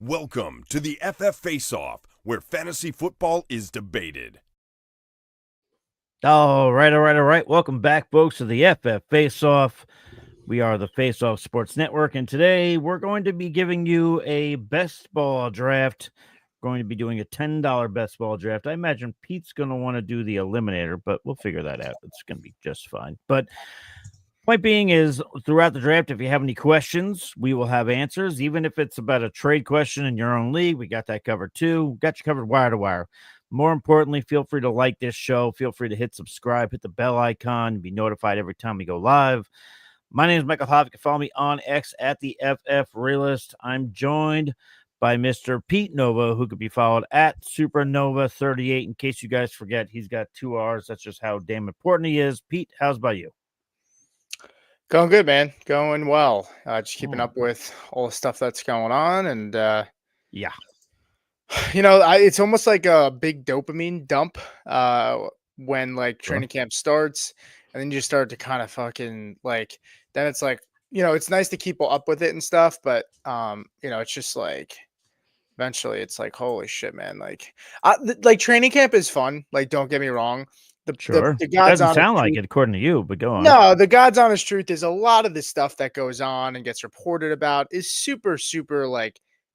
Welcome to the FF Face-Off, where fantasy football is debated. All right. Welcome back, folks, to the FF Face-Off. We are the Face-Off Sports Network, and today we're going to be giving you a best ball draft. We're going to be doing a $10 best ball draft. I imagine Pete's going to want to do the eliminator, but we'll figure that out. It's going to be just fine. But point being is, throughout the draft, if you have any questions, we will have answers. Even if it's about a trade question in your own league, we got that covered too. Got you covered wire to wire. More importantly, feel free to like this show. Feel free to hit subscribe, hit the bell icon, be notified every time we go live. My name is Michael Hoff. You can follow me on X at the FF Realist. I'm joined by Mr. Pete Nova, who could be followed at Supernova38. In case you guys forget, he's got 2 R's. That's just how damn important he is. Pete, how's about you? Going good, man. Going well. Just keeping up with all the stuff that's going on. And, yeah. It's almost like a big dopamine dump when, training camp starts. And then you start to kind of fucking, then it's like, it's nice to keep up with it and stuff. But, it's just like, eventually it's like, holy shit, man. Training camp is fun. Don't get me wrong. The God's doesn't sound like it according to you, but go on. No, the God's honest truth is a lot of the stuff that goes on and gets reported about is super, super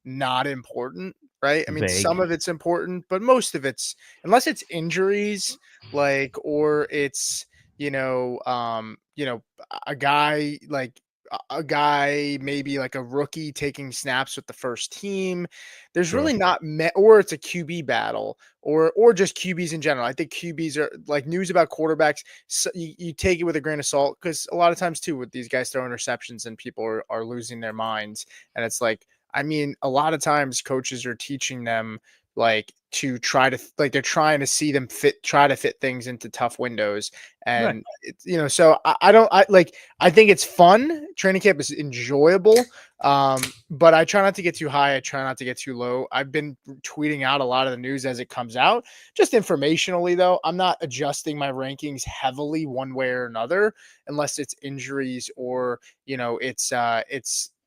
not important, right? I mean, some of it's important, but most of it's, unless it's injuries, or it's a guy maybe like a rookie taking snaps with the first team. There's really not or it's a QB battle or just QBs in general. I think QBs are news about quarterbacks. So you take it with a grain of salt, because a lot of times too with these guys throwing interceptions and people are losing their minds. And it's a lot of times coaches are teaching them to try to they're trying to see them try to fit things into tough windows. And so I think it's fun. Training camp is enjoyable. But I try not to get too high. I try not to get too low. I've been tweeting out a lot of the news as it comes out, just informationally though. I'm not adjusting my rankings heavily one way or another, unless it's injuries or, it's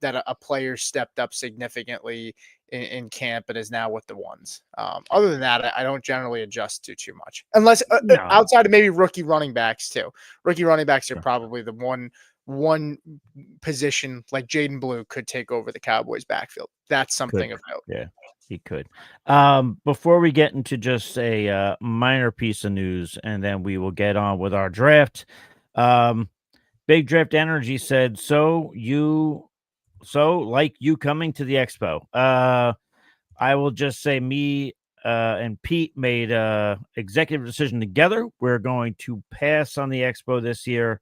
that a player stepped up significantly in camp and is now with the ones. Other than that, I don't generally adjust too much, unless outside of maybe rookie running backs too. Rookie running backs are probably the one position like Jaden Blue could take over the Cowboys backfield. That's something of note. Yeah, he could. Before we get into just a minor piece of news, and then we will get on with our draft. Big Draft Energy said, so like you coming to the expo. I will just say me and Pete made a executive decision together. We're going to pass on the expo this year.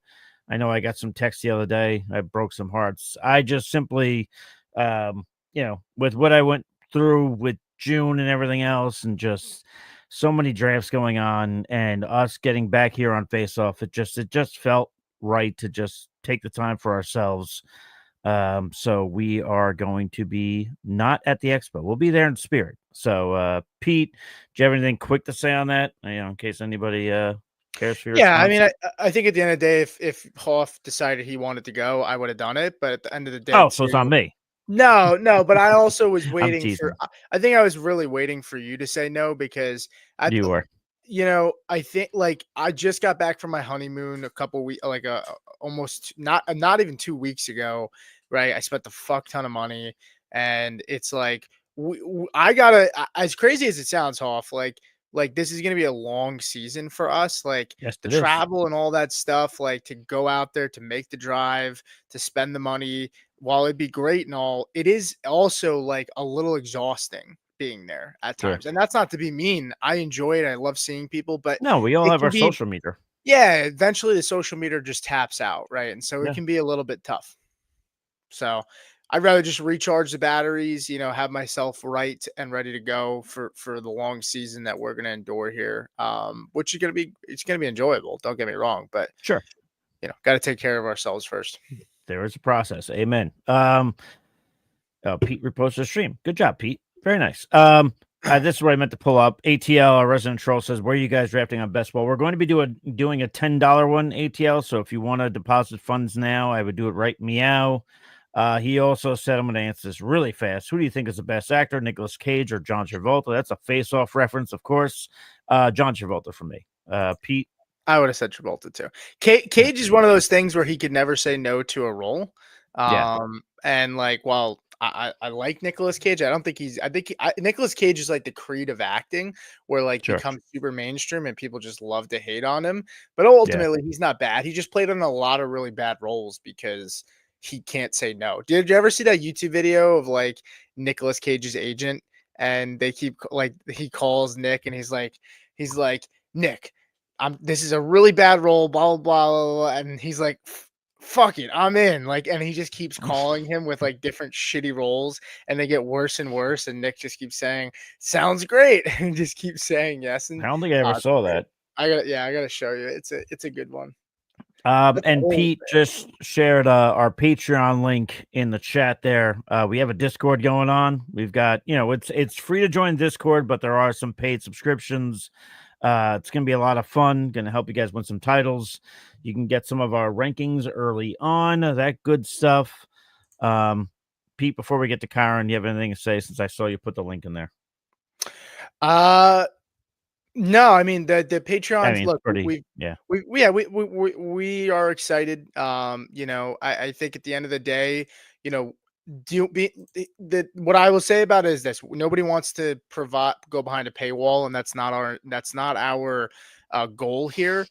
I know I got some text the other day. I broke some hearts. I just simply, with what I went through with June and everything else, and just so many drafts going on, and us getting back here on Face Off, it just felt right to just take the time for ourselves. So we are going to be not at the expo. We'll be there in spirit. So, Pete, do you have anything quick to say on that? In case anybody cares for your response? I mean, I think at the end of the day, if Hoff decided he wanted to go, I would have done it. But at the end of the day, so it's on me. No, but I also was waiting I think I was really waiting for you to say no, because you were. I think I just got back from my honeymoon a couple weeks, almost not even 2 weeks ago, right? I spent a fuck ton of money, and it's I gotta, as crazy as it sounds, Hoff, this is gonna be a long season for us, yes, the travel and all that stuff, to go out there, to make the drive, to spend the money. While it'd be great and all, it is also a little exhausting being there at times. And that's not to be mean. I enjoy it. I love seeing people, but no, we all have our social meter. Yeah, eventually the social meter just taps out, right? And so it can be a little bit tough. So I'd rather just recharge the batteries, have myself right and ready to go for the long season that we're going to endure here. Which is going to be enjoyable. Don't get me wrong, but sure, got to take care of ourselves first. There is a process. Amen. Pete reposted the stream. Good job, Pete. Very nice. This is what I meant to pull up. ATL, our resident troll, says, where are you guys drafting on best ball? We're going to be doing a $10 one, ATL. So if you want to deposit funds now, I would do it right meow. He also said, I'm going to answer this really fast. Who do you think is the best actor, Nicolas Cage or John Travolta? That's a face-off reference, of course. John Travolta for me. Pete? I would have said Travolta too. Cage is one of those things where he could never say no to a role. Yeah. And like, while I like Nicolas Cage, I don't think Nicolas Cage is like the creed of acting where like Sure. becomes super mainstream and people just love to hate on him. But Yeah. ultimately, he's not bad. He just played in a lot of really bad roles because he can't say no. Did you ever see that YouTube video of like Nicolas Cage's agent and they keep like he calls Nick and he's like Nick, this is a really bad role, blah, blah, blah, blah, blah. And he's like, fuck it, I'm in. Like, and he just keeps calling him with like different shitty roles and they get worse and worse. And Nick just keeps saying, sounds great. And just keeps saying yes. And I don't think I ever saw that. I gotta show you. It's a good one. And Pete just shared our Patreon link in the chat there. We have a Discord going on. We've got, it's free to join Discord, but there are some paid subscriptions. It's going to be a lot of fun. Going to help you guys win some titles. You can get some of our rankings early on, that good stuff. Pete, before we get to Kyren, do you have anything to say since I saw you put the link in there? No, I mean the Patreons. Look, we are excited. I think at the end of the day, what I will say about it is this: nobody wants to go behind a paywall, and that's not our goal here.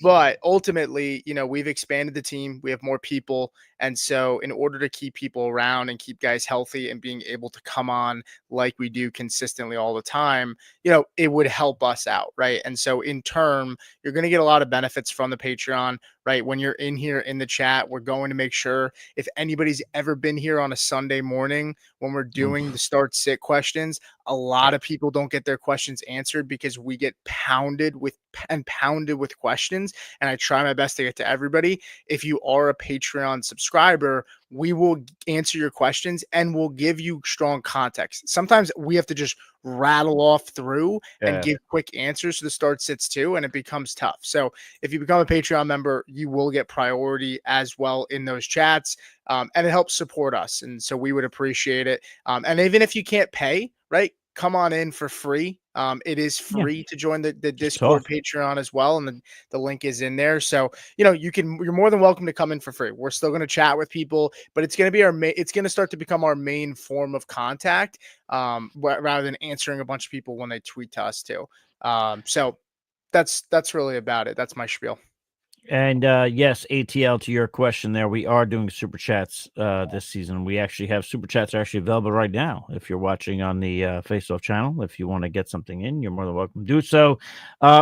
But ultimately, we've expanded the team. We have more people. And so in order to keep people around and keep guys healthy and being able to come on like we do consistently all the time, it would help us out. Right. And so in turn, you're going to get a lot of benefits from the Patreon, right? When you're in here in the chat, we're going to make sure if anybody's ever been here on a Sunday morning when we're doing the start sit questions, a lot of people don't get their questions answered because we get pounded with questions. And I try my best to get to everybody. If you are a Patreon subscriber, we will answer your questions and we'll give you strong context. Sometimes we have to just rattle off through and give quick answers to the start sits too, and it becomes tough. So if you become a Patreon member, you will get priority as well in those chats, and it helps support us. And so we would appreciate it. And even if you can't pay, right, come on in for free. It is free to join the Discord Patreon as well. And the link is in there. So, you're more than welcome to come in for free. We're still going to chat with people, but it's going to be it's going to start to become our main form of contact, rather than answering a bunch of people when they tweet to us too. So that's really about it. That's my spiel. And yes, ATL, to your question there, we are doing super chats this season. We actually have super chats actually available right now. If you're watching on the Face Off channel, if you want to get something in, you're more than welcome to do so.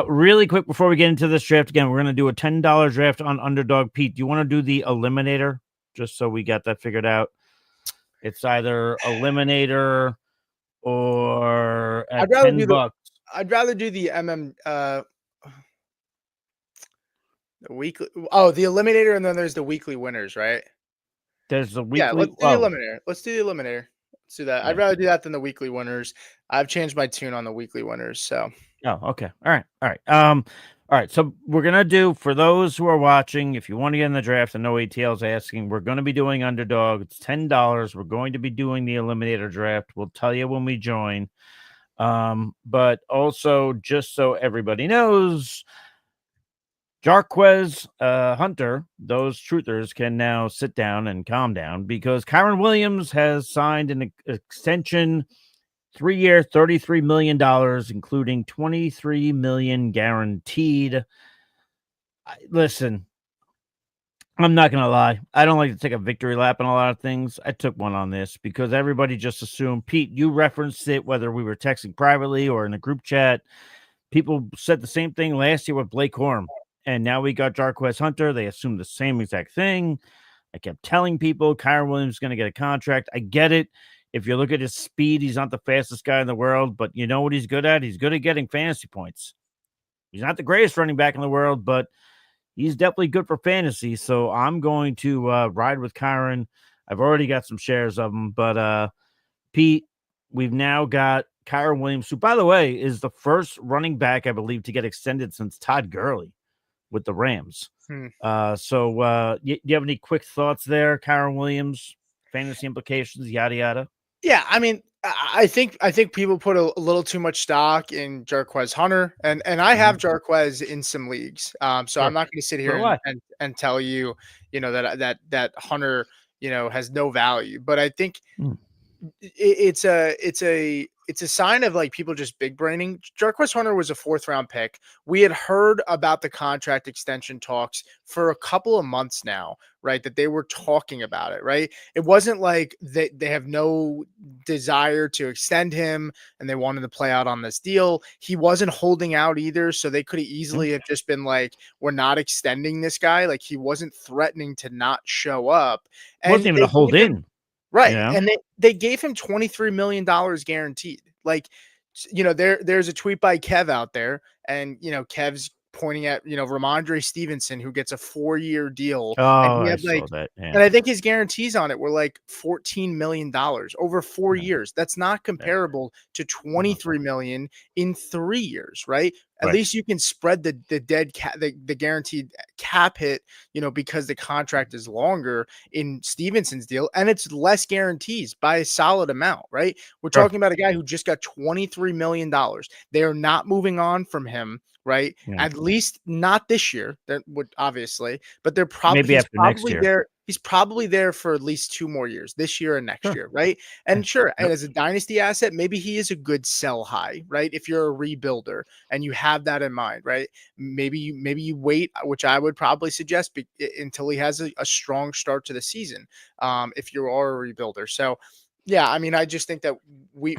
Really quick before we get into this draft again, we're going to do a $10 draft on Underdog. Pete, do you want to do the Eliminator just so we got that figured out? It's either Eliminator or at $10. I'd rather do the the weekly. Oh, the Eliminator, and then there's the weekly winners, right? There's the weekly. Yeah, let's do the Eliminator. Let's do the Eliminator. Let's do that. Yeah. I'd rather do that than the weekly winners. I've changed my tune on the weekly winners. So. Oh, okay. All right. All right. So we're gonna do, for those who are watching, if you want to get in the draft, I know ATL is asking. We're going to be doing Underdog. It's $10. We're going to be doing the Eliminator draft. We'll tell you when we join. But also, just so everybody knows, Jarquez Hunter, those truthers can now sit down and calm down because Kyren Williams has signed an extension, 3-year, $33 million, including $23 million guaranteed. Listen, I'm not going to lie. I don't like to take a victory lap on a lot of things. I took one on this because everybody just assumed, Pete, you referenced it, whether we were texting privately or in a group chat. People said the same thing last year with Blake Corum. And now we got Jarquez Hunter. They assumed the same exact thing. I kept telling people Kyren Williams is going to get a contract. I get it. If you look at his speed, he's not the fastest guy in the world. But you know what he's good at? He's good at getting fantasy points. He's not the greatest running back in the world, but he's definitely good for fantasy. So I'm going to ride with Kyren. I've already got some shares of him. But, Pete, we've now got Kyren Williams, who, by the way, is the first running back, I believe, to get extended since Todd Gurley. with the Rams. Hmm. So you have any quick thoughts there, Kyren Williams, fantasy implications, yada yada? Yeah, I mean, I think people put a little too much stock in Jarquez Hunter, and I have Jarquez in some leagues. So Sure. I'm not going to sit So here do I. and tell you, that Hunter, has no value. But I think Mm. it's a sign of like people just big braining. Jarquez Hunter was a 4th-round pick. We had heard about the contract extension talks for a couple of months now, right? That they were talking about it, right? It wasn't like they have no desire to extend him and they wanted to play out on this deal. He wasn't holding out either, so they could have easily have just been like, we're not extending this guy. Like he wasn't threatening to not show up. And Wasn't even they a hold gave him- in. Right. Yeah. And they gave him $23 million guaranteed. Like, there's a tweet by Kev out there, and Kev's pointing at Ramondre Stevenson, who gets a 4-year deal. And Oh, he I had saw that. Yeah. and I think his guarantees on it were like $14 million over 4 years. That's not comparable to $23 million in 3 years, right? At Right. least you can spread the dead the guaranteed cap hit, because the contract is longer in Stevenson's deal, and it's less guarantees by a solid amount, right? We're Sure. talking about a guy who just got $23 million. They are not moving on from him, right? Yeah. At least not this year. That would obviously, but they're probably Maybe after next year. there. He's probably there for at least 2 more years, this year and next Sure. year, right? And sure, Yep. and as a dynasty asset, maybe he is a good sell high, right? If you're a rebuilder and you have that in mind, right? Maybe you wait, which I would probably suggest until he has a strong start to the season. If you are a rebuilder, so. Yeah, I mean, I just think that we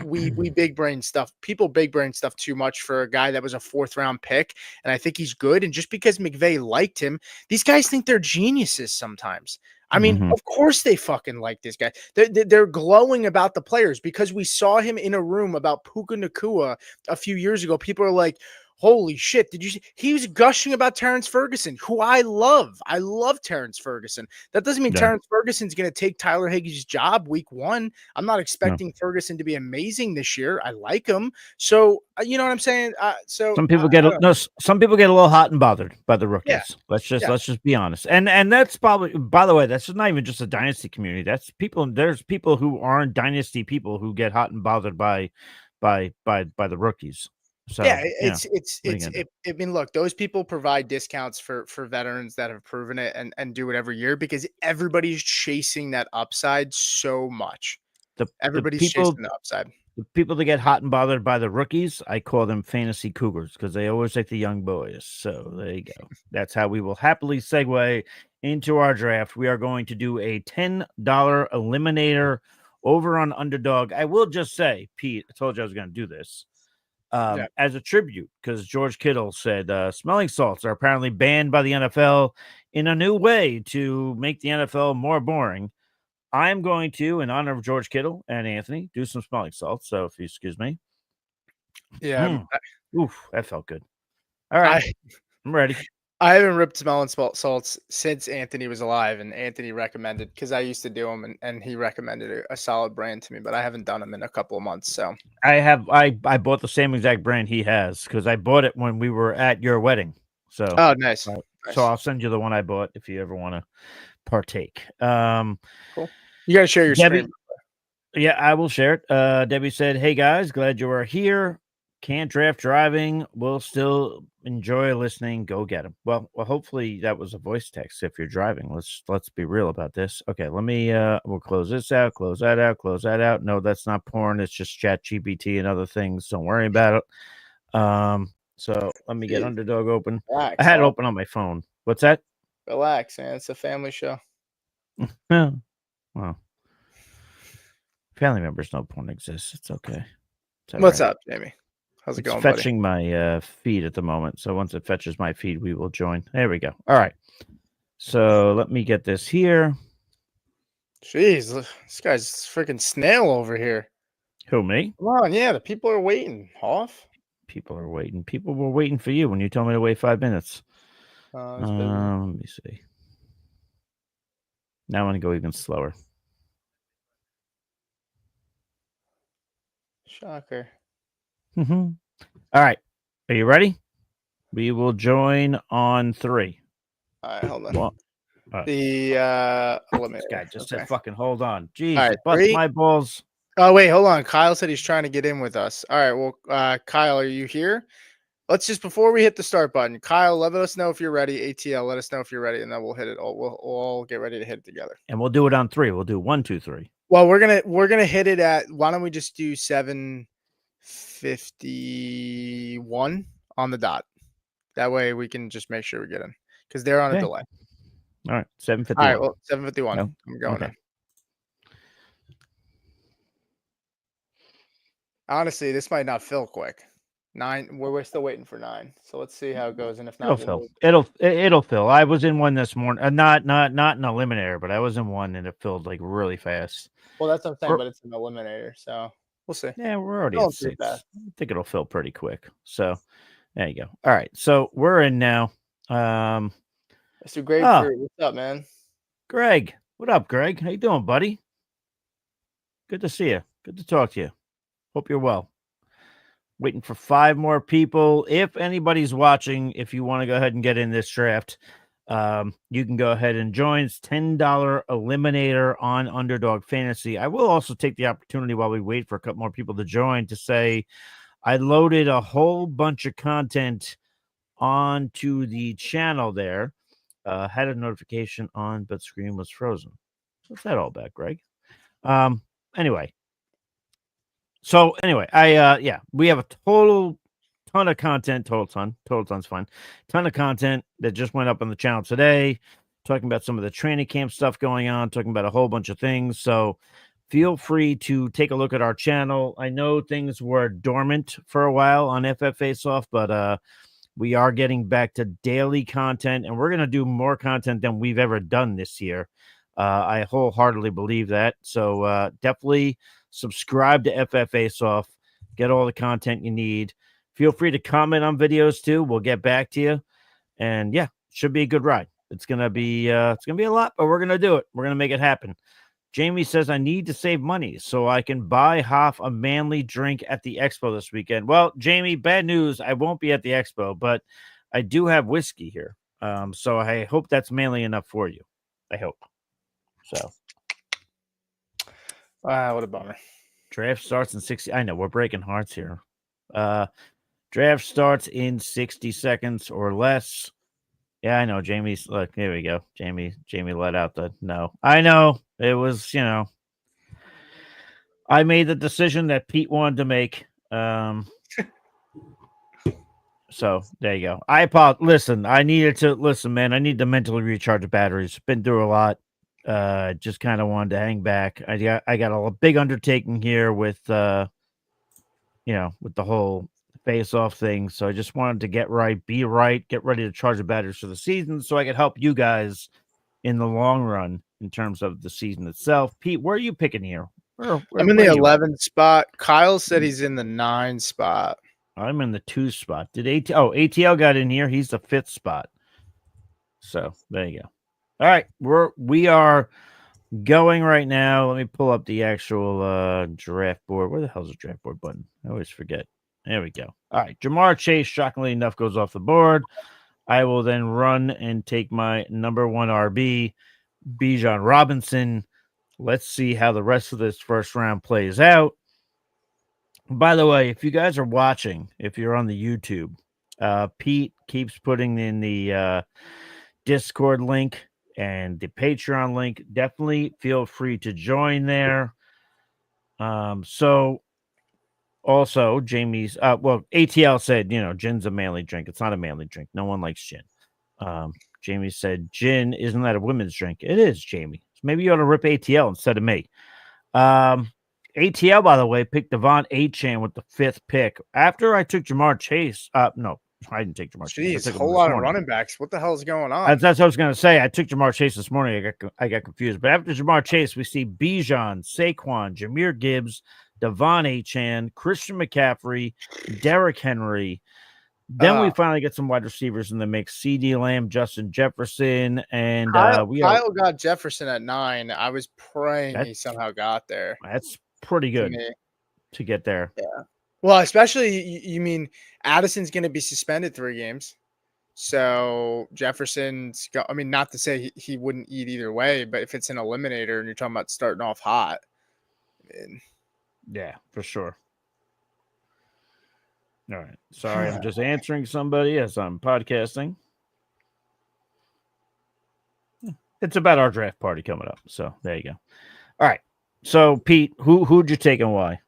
big brain stuff. People big brain stuff too much for a guy that was a 4th-round pick, and I think he's good. And just because McVay liked him, these guys think they're geniuses sometimes. I mean, Mhm. of course they fucking like this guy. They're glowing about the players because we saw him in a room about Puka Nacua a few years ago. People are like, holy shit, did you see? He was gushing about Terrence Ferguson, who I love. I love Terrence Ferguson. That doesn't mean Yeah. Terrence Ferguson's going to take Tyler Higgy's job week 1. I'm not expecting Ferguson to be amazing this year. I like him. So, you know what I'm saying? Some people get some people get a little hot and bothered by the rookies. Yeah. Let's just be honest. And that's probably, by the way, that's not even just a dynasty community. That's people. There's people who aren't dynasty people who get hot and bothered by the rookies. So yeah, what are you gonna do? I mean, look, those people provide discounts for veterans that have proven it and do it every year because everybody's chasing that upside so much. Everybody's chasing the upside. The people that get hot and bothered by the rookies, I call them fantasy cougars because they always like the young boys. So there you go. That's how we will happily segue into our draft. We are going to do a $10 eliminator over on Underdog. I will just say, Pete, I told you I was going to do this as a tribute because George Kittle said smelling salts are apparently banned by the NFL in a new way to make the NFL more boring. I'm going to, in honor of George Kittle and Anthony, do some smelling salts. So if you excuse me. Yeah. Oof, that felt good. All right. I'm ready. I haven't ripped smelling salts since Anthony was alive, and Anthony recommended because I used to do them, and he recommended a solid brand to me, but I haven't done them in a couple of months. So I bought the same exact brand he has because I bought it when we were at your wedding. So nice. So I'll send you the one I bought if you ever want to partake. Cool. You got to share your screen. Yeah, I will share it. Debbie said, "Hey guys, glad you are here. Can't draft driving. We'll still enjoy listening. Go get them." Well, hopefully that was a voice text. If you're driving, let's be real about this. Okay, let me. We'll close this out. Close that out. Close that out. No, that's not porn. It's just Chat GPT and other things. Don't worry about it. So let me get Underdog open. Relax, I had it open on my phone. What's that? Relax, man. It's a family show. Well, family members know porn exists. It's okay. What's up, Jamie? How's it going, fetching my feed at the moment. So once it fetches my feed, we will join. There we go. All right. So let me get this here. Jeez, this guy's freaking snail over here. Who, me? Come on, yeah, the people are waiting. Hoff? People are waiting. People were waiting for you when you told me to wait 5 minutes. Let me see. Now I'm going to go even slower. Shocker. All right. Are you ready? We will join on 3. All right, hold on. Well, The this guy eliminator. just Okay. said fucking hold on. Jeez, All you right, bust 3. my balls. Oh, wait, hold on. Kyle said he's trying to get in with us. All right, well, Kyle, are you here? Let's just, before we hit the start button, Kyle, let us know if you're ready. ATL, let us know if you're ready, and then we'll hit it. We'll all get ready to hit it together. And we'll do it on 3. We'll do 1, 2, 3. Well, we're gonna hit it at, why don't we just do 7:51 on the dot? That way we can just make sure we get in, because they're on a Okay. delay. All right, All 7:51. right, well, 7:51. No? I'm going Okay. in. Honestly, this might not fill quick. 9. We're still waiting for 9. So let's see how it goes. And if not, It'll fill. It'll fill. I was in one this morning. Not an eliminator, but I was in one and it filled like really fast. Well, that's what I'm saying, We're- but it's an eliminator, so we'll see. Yeah, we're already Going at pretty 6. fast. I think it'll fill pretty quick. So there you go. All right, so we're in now. Mr. Grapefruit, what's up, man? Greg, what up, Greg? How you doing, buddy? Good to see you. Good to talk to you. Hope you're well. Waiting for 5 more people. If anybody's watching, if you want to go ahead and get in this draft, you can go ahead and join. It's $10 eliminator on Underdog Fantasy. I will also take the opportunity while we wait for a couple more people to join to say I loaded a whole bunch of content onto the channel there. Had a notification on, but screen was frozen. What's that all about, Greg? Anyway. So anyway, we have a ton of content, total ton's fine. Ton of content that just went up on the channel today, talking about some of the training camp stuff going on, talking about a whole bunch of things. So feel free to take a look at our channel. I know things were dormant for a while on FF Face Off, but we are getting back to daily content, and we're going to do more content than we've ever done this year. I wholeheartedly believe that. So definitely subscribe to FF Face Off. Get all the content you need. Feel free to comment on videos too. We'll get back to you. And yeah, should be a good ride. It's gonna be a lot, but we're gonna do it. We're gonna make it happen. Jamie says I need to save money so I can buy half a manly drink at the expo this weekend. Well, Jamie, bad news. I won't be at the expo, but I do have whiskey here. So I hope that's manly enough for you. I hope. So What a bummer. draft starts in 60. I know we're breaking hearts here. Draft starts in 60 seconds or less. Yeah, I know. Jamie's look, here we go. Jamie let out the no. I know. It was, I made the decision that Pete wanted to make. So there you go. Listen, I needed to listen, man. I need to mentally recharge the batteries. Been through a lot. Just kind of wanted to hang back. I got a big undertaking here with with the whole face off thing. So I just wanted to get right, be right, get ready to charge the batteries for the season so I could help you guys in the long run in terms of the season itself. Pete, where are you picking here? I'm in the 11th spot. Kyle said he's in the 9 spot. I'm in the 2 spot. ATL got in here. He's the 5th spot. So there you go. All right, we are going right now. Let me pull up the actual draft board. Where the hell's the draft board button? I always forget. There we go. All right, Jamar Chase, shockingly enough, goes off the board. I will then run and take my number 1 RB, Bijan Robinson. Let's see how the rest of this first round plays out. By the way, if you guys are watching, if you're on the YouTube, Pete keeps putting in the Discord link and the Patreon link. Definitely feel free to join there. So also Jamie's ATL said, gin's a manly drink. It's not a manly drink. No one likes gin. Jamie said, gin, isn't that a women's drink? It is, Jamie. So maybe you ought to rip ATL instead of me. ATL, by the way, picked Devon Achane with the 5th pick. After I took Jamar Chase, no, I didn't take Jamar Chase. Jeez, a whole lot of running backs. What the hell is going on? That's what I was going to say. I took Jamar Chase this morning. I got confused. But after Jamar Chase, we see Bijan, Saquon, Jahmyr Gibbs, Devon Achane, Christian McCaffrey, Derrick Henry. Then we finally get some wide receivers in the mix. CeeDee Lamb, Justin Jefferson, and Kyle got Jefferson at 9. I was praying he somehow got there. That's pretty good to get there. Yeah. Well, especially you mean Addison's going to be suspended 3 games. So Jefferson's I mean, not to say he wouldn't eat either way, but if it's an eliminator and you're talking about starting off hot, I mean, yeah, for sure. All right. Sorry, I'm just answering somebody as I'm podcasting. It's about our draft party coming up. So there you go. All right. So Pete, who'd you take and why?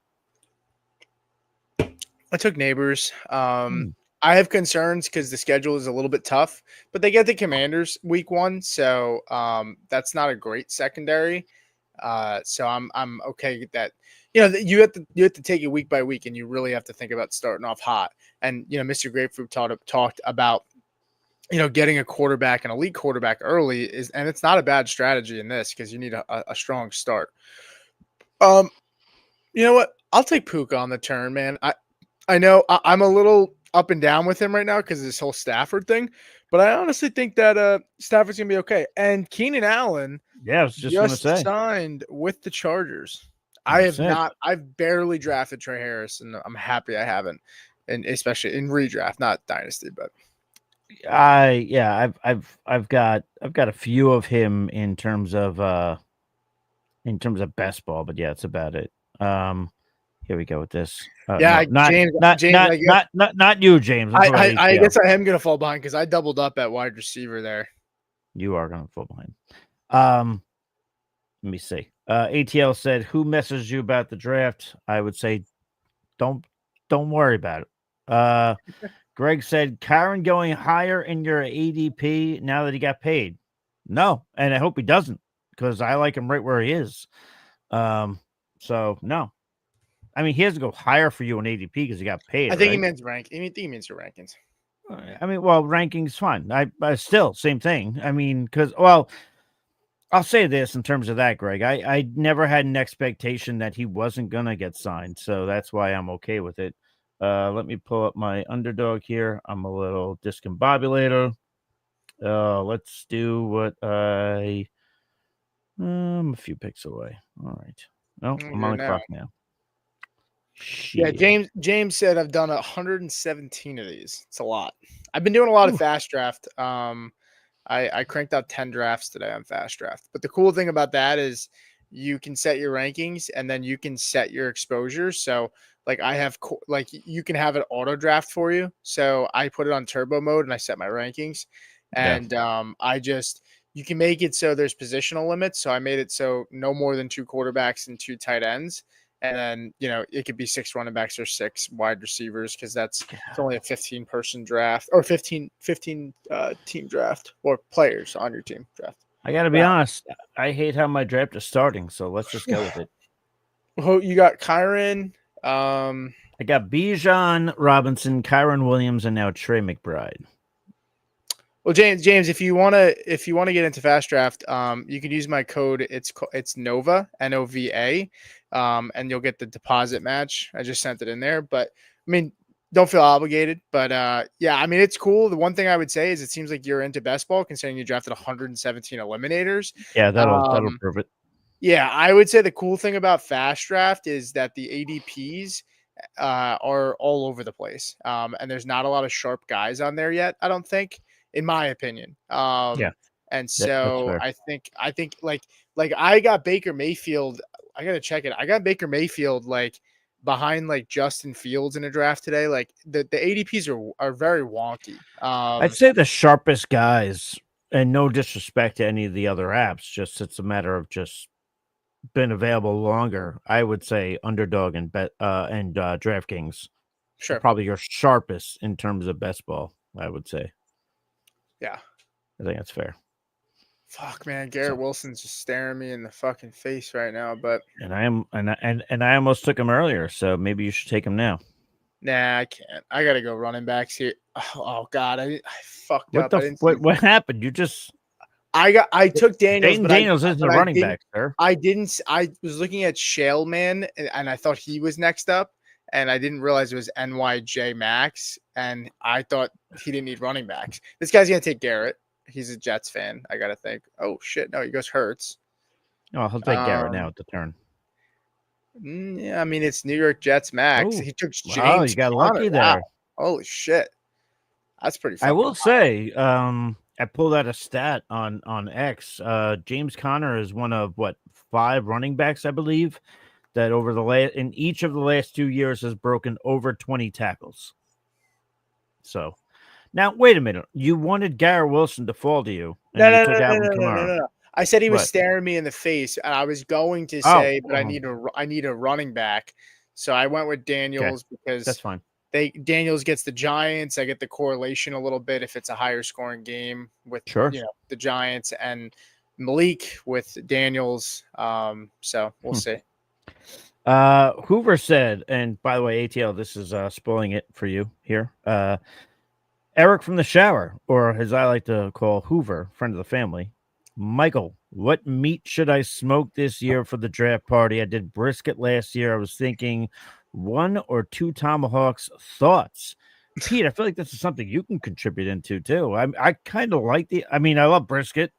I took Neighbors. I have concerns because the schedule is a little bit tough, but they get the Commanders week 1, so that's not a great secondary. So I'm okay with that. You know, you have to take it week by week, and you really have to think about starting off hot. And you know, Mr. Grapefruit talked about getting a quarterback, an elite quarterback early and it's not a bad strategy in this because you need a strong start. You know what? I'll take Puka on the turn, man. I know I'm a little up and down with him right now because of this whole Stafford thing, but I honestly think that Stafford's gonna be okay. And Keenan Allen, I was just gonna say, signed with the Chargers. I've barely drafted Trey Harris, and I'm happy I haven't, and especially in redraft, not dynasty, but I've got a few of him in terms of best ball, but yeah, that's about it. Here we go with this. James, not you, James. I guess I am gonna fall behind because I doubled up at wide receiver there. You are gonna fall behind. Let me see. ATL said, "Who messaged you about the draft?" I would say, don't worry about it. Greg said, "Kyren going higher in your ADP now that he got paid." No, and I hope he doesn't because I like him right where he is. So no. I mean, he has to go higher for you in ADP because he got paid. I think he means rank. I think he means your rankings. I mean, well, rankings fine. I still same thing. I mean, because I'll say this in terms of that, Greg. I never had an expectation that he wasn't gonna get signed, so that's why I'm okay with it. Let me pull up my Underdog here. I'm a little discombobulated. Let's do what I'm a few picks away. All right. No, I'm on the clock now. Shit. Yeah, James said I've done 117 of these. It's a lot. I've been doing a lot of fast draft. I cranked out 10 drafts today on fast draft. But the cool thing about that is you can set your rankings and then you can set your exposure. So like you can have an auto draft for you. So I put it on turbo mode and I set my rankings. And you can make it so there's positional limits. So I made it so no more than 2 quarterbacks and 2 tight ends. And then, it could be 6 running backs or 6 wide receivers because it's only a 15-person draft or 15 team draft or players on your team draft. I got to be honest. I hate how my draft is starting, so let's just go with it. Well, you got Kyren. I got Bijan Robinson, Kyren Williams, and now Trey McBride. Well, James, if you want to get into fast draft, you can use my code. It's Nova, Nova, and you'll get the deposit match. I just sent it in there, but I mean, don't feel obligated. But yeah, I mean, it's cool. The one thing I would say is it seems like you're into best ball, considering you drafted 117 eliminators. Yeah, that'll prove it. Yeah, I would say the cool thing about fast draft is that the ADPs are all over the place, and there's not a lot of sharp guys on there yet. I don't think. In my opinion. And so I think like I got Baker Mayfield. I got to check it. I got Baker Mayfield like behind like Justin Fields in a draft today. Like the ADPs are very wonky. I'd say the sharpest guys, and no disrespect to any of the other apps, just it's a matter of just been available longer. I would say Underdog and DraftKings. Sure. Probably your sharpest in terms of best ball, I would say. Yeah. I think that's fair. Fuck, man. Garrett Wilson's just staring me in the fucking face right now, but and I almost took him earlier, so maybe you should take him now. Nah, I can't. I gotta go running backs here. Oh God, I fucked up. What happened? You just I took Daniels. Daniels isn't a running back, sir. I was looking at Shale Man and I thought he was next up. And I didn't realize it was NYJ Max, and I thought he didn't need running backs. This guy's going to take Garrett. He's a Jets fan, I got to think. Oh, shit. No, he goes Hurts. Oh, he'll take Garrett now at the turn. Yeah, I mean, it's New York Jets Max. He took James. Oh, you got lucky there. Wow. Holy shit. That's pretty. I will Wild. say, I pulled out a stat on X. James Conner is one of 5 running backs, I believe, that over in each of the last 2 years has broken over 20 tackles. So now, wait a minute. You wanted Garrett Wilson to fall to you, and you took Alvin Kamara. No. I said he was What? staring me in the face, and I was going to Oh, say, but I need a running back, so I went with Daniels because that's fine. Daniels gets the Giants. I get the correlation a little bit if it's a higher scoring game with the Giants, and Malik with Daniels. So we'll see. Hoover said, and by the way, ATL, this is spoiling it for you here. Eric from the shower, or as I like to call Hoover, friend of the family. Michael, what meat should I smoke this year for the draft party? I did brisket last year. I was thinking 1 or 2 tomahawks. Thoughts? Pete, I feel like this is something you can contribute into too. I kind of like I love brisket.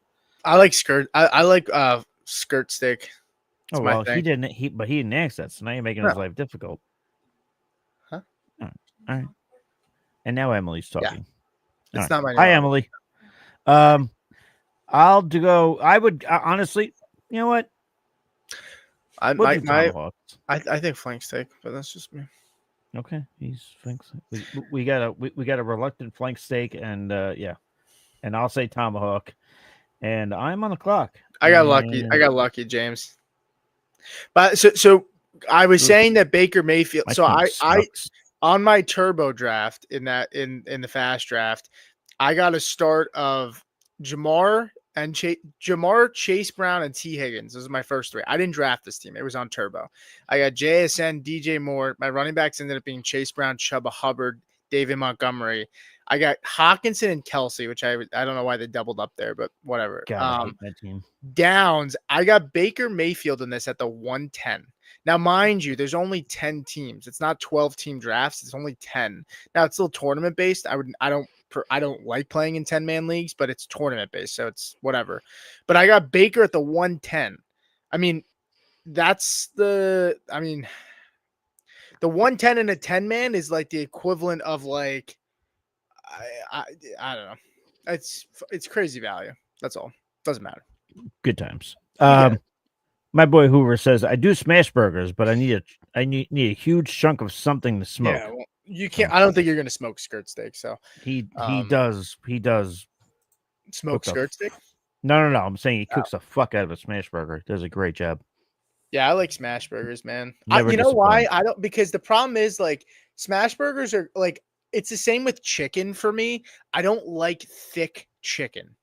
I like skirt. I like skirt steak. It's well, he didn't ask that, so now you're making his life difficult. Huh? All right. And now Emily's talking. Yeah. It's not my name. Hi, Emily. I'll go. I would honestly, you know what? I think flank steak, but that's just me. Okay, he's flank steak. We got a reluctant flank steak, and and I'll say tomahawk, and I'm on the clock. I got lucky, James. But so I was saying that Baker Mayfield. So I on my turbo draft in the fast draft, I got a start of Jamar, Chase Brown, and T. Higgins. Those are my first 3. I didn't draft this team. It was on turbo. I got JSN, DJ Moore. My running backs ended up being Chase Brown, Chuba Hubbard, David Montgomery. I got Hawkinson and Kelsey, which I don't know why they doubled up there, but whatever. God, that team. Downs, I got Baker Mayfield in this at the 110. Now, mind you, there's only 10 teams. It's not 12-team drafts. It's only 10. Now, it's still tournament based. I don't like playing in 10-man leagues, but it's tournament based, so it's whatever. But I got Baker at the 110. I mean, the 110 in a 10-man is like the equivalent of like I don't know. It's crazy value. That's all. Doesn't matter. Good times. My boy Hoover says I do smash burgers, but I need a huge chunk of something to smoke. Yeah, well, you can't. I don't think you're gonna smoke skirt steak. So he does smoke skirt steak. No. I'm saying he cooks the fuck out of a smash burger. Does a great job. Yeah, I like smash burgers, man. You know why? I don't, because the problem is like smash burgers are like, it's the same with chicken for me. I don't like thick chicken.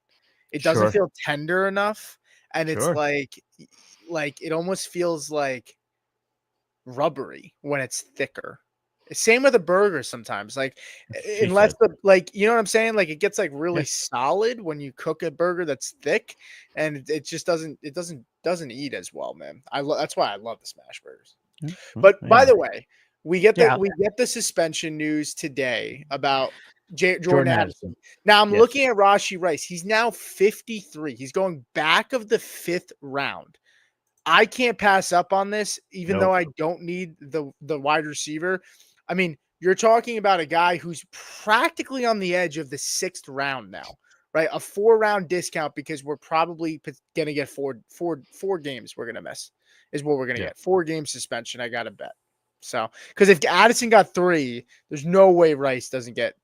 It doesn't feel tender enough. And it's like it almost feels like rubbery when it's thicker. Same with a burger sometimes. Like unless you know what I'm saying? Like it gets like really solid when you cook a burger that's thick, and it just doesn't eat as well, man. That's why I love the smash burgers. But by the way, we get the suspension news today about Jordan Addison. Now I'm looking at Rashee Rice. He's now 53. He's going back of the 5th round. I can't pass up on this, even though I don't need the wide receiver. I mean, you're talking about a guy who's practically on the edge of the 6th round now, right? A 4-round discount because we're probably going to get four games we're going to miss is what we're going to get. 4-game suspension, I got to bet. So, because if Addison got 3, there's no way Rice doesn't get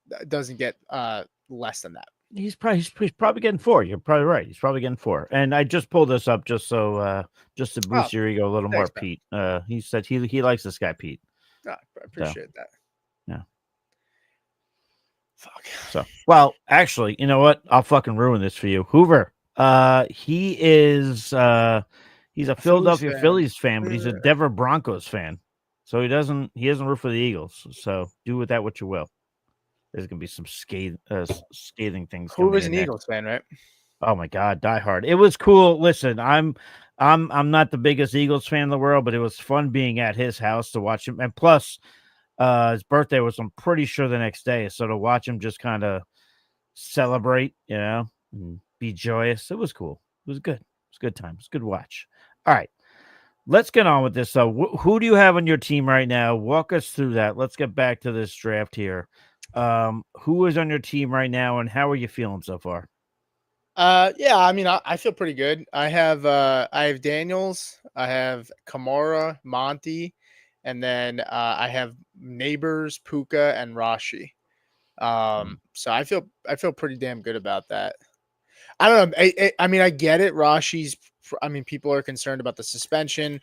less than that. He's probably getting 4. You're probably right. He's probably getting 4. And I just pulled this up just to boost your ego a little more, Pete. He said he likes this guy, Pete. I appreciate that. Yeah. Fuck. So, well, actually, you know what? I'll fucking ruin this for you. Hoover. He is he's a Philadelphia Phillies fan, but he's a Denver Broncos fan. So he doesn't root for the Eagles. So do with that what you will. There's gonna be some scathing things. Hoover's an Eagles fan, right? Oh my God, die hard. It was cool. Listen, I'm not the biggest Eagles fan in the world, but it was fun being at his house to watch him. And plus, his birthday was, I'm pretty sure, the next day. So to watch him just kind of celebrate, and be joyous, it was cool. It was good. It was a good time. It was a good watch. All right, let's get on with this. So who do you have on your team right now? Walk us through that. Let's get back to this draft here. Who is on your team right now, and how are you feeling so far? Yeah, I mean, I feel pretty good. I have Daniels, I have Kamara, Monty, and then I have Neighbors, Puka, and Rashi. So I feel pretty damn good about that. I don't know. I mean, I get it. Rashi's. I mean, people are concerned about the suspension.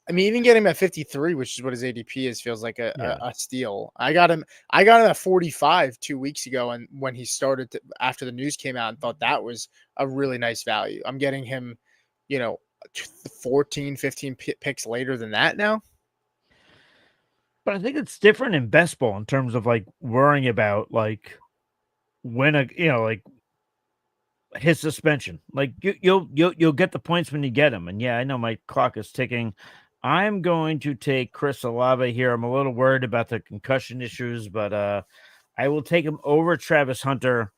I mean, even getting him at 53, which is what his ADP is, feels like Yeah. a steal. I got him at 45 2 weeks ago, and when he started after the news came out, and thought that was a really nice value. I'm getting him, you know, 14, 15 picks later than that now. But I think it's different in best ball in terms of like worrying about like when like his suspension. Like you'll get the points when you get them. And yeah, I know my clock is ticking. I'm going to take Chris Olave here. I'm a little worried about the concussion issues, but I will take him over Travis Hunter.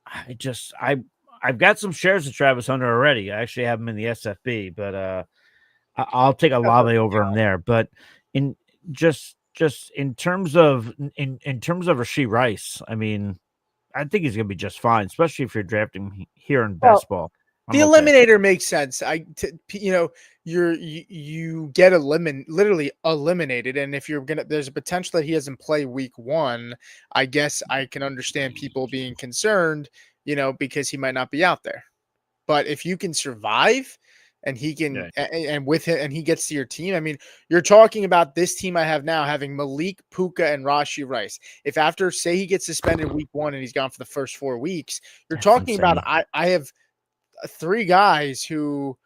I've got some shares of Travis Hunter already. I actually have him in the SFB, but I'll take Olave over him there. But in just in terms of Rashee Rice, I mean, I think he's going to be just fine, especially if you're drafting here in best ball. The eliminator makes sense. You get literally eliminated, and if there's a potential that he doesn't play week 1. I guess I can understand people being concerned, because he might not be out there. But if you can survive, and he can, and with him, and he gets to your team. I mean, you're talking about this team I have now having Malik, Puka, and Rashee Rice. If after, say, he gets suspended week 1 and he's gone for the first 4 weeks, you're talking about I have 3 guys who,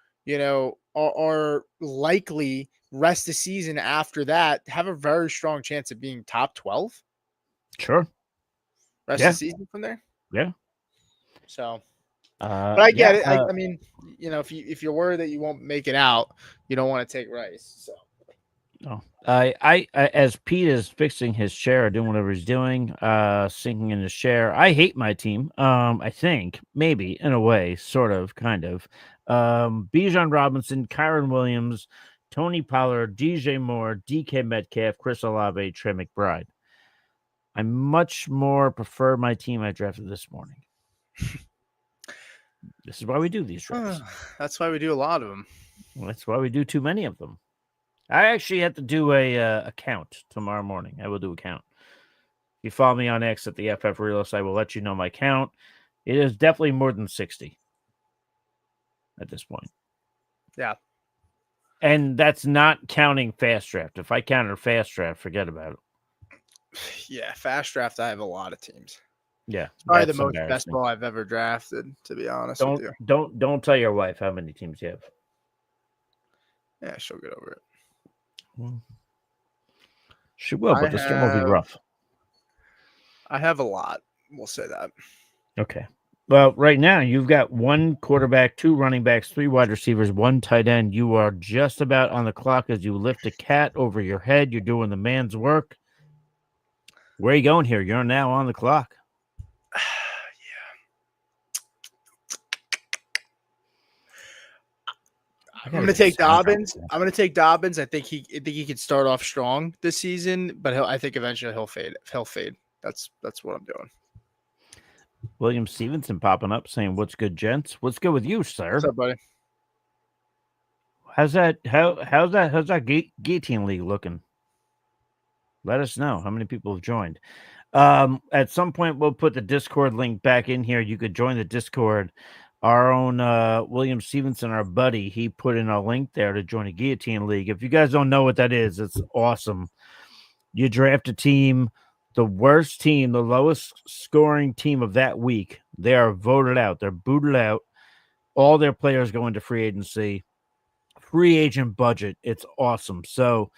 are likely rest the season after that, have a very strong chance of being top 12. Sure. Rest the season from there. Yeah. So, but I get it. I mean, if you're worried that you won't make it out, you don't want to take Rice. So. No, I as Pete is fixing his chair, doing whatever he's doing, sinking in his chair. I hate my team. I think maybe in a way, sort of, kind of. Bijan Robinson, Kyren Williams, Tony Pollard, DJ Moore, DK Metcalf, Chris Olave, Trey McBride. I much more prefer my team I drafted this morning. This is why we do these drafts. That's why we do a lot of them. Well, that's why we do too many of them. I actually have to do a count tomorrow morning. I will do a count. If you follow me on X at the FF Realist, I will let you know my count. It is definitely more than 60 at this point. Yeah. And that's not counting fast draft. If I counted fast draft, forget about it. Yeah, fast draft, I have a lot of teams. Yeah. It's probably the most best ball I've ever drafted, to be honest with you. Don't tell your wife how many teams you have. Yeah, she'll get over it. She will, but this game will be rough. I have a lot. We'll say that. Okay. Well, right now you've got 1 quarterback, 2 running backs, 3 wide receivers, 1 tight end. You are just about on the clock as you lift a cat over your head. You're doing the man's work. Where are you going here? You're now on the clock. I'm going to take Dobbins. I think he could start off strong this season, but I think eventually he'll fade. That's what I'm doing. William Stevenson popping up saying, "What's good, gents? What's good with you, sir? What's up, buddy? How's that guillotine league looking? Let us know how many people have joined. At some point, we'll put the Discord link back in here. You could join the Discord. Our own William Stevenson, our buddy, he put in a link there to join a guillotine league. If you guys don't know what that is, it's awesome. You draft a team, the worst team, the lowest scoring team of that week. They are voted out. They're booted out. All their players go into free agency. Free agent budget. It's awesome. So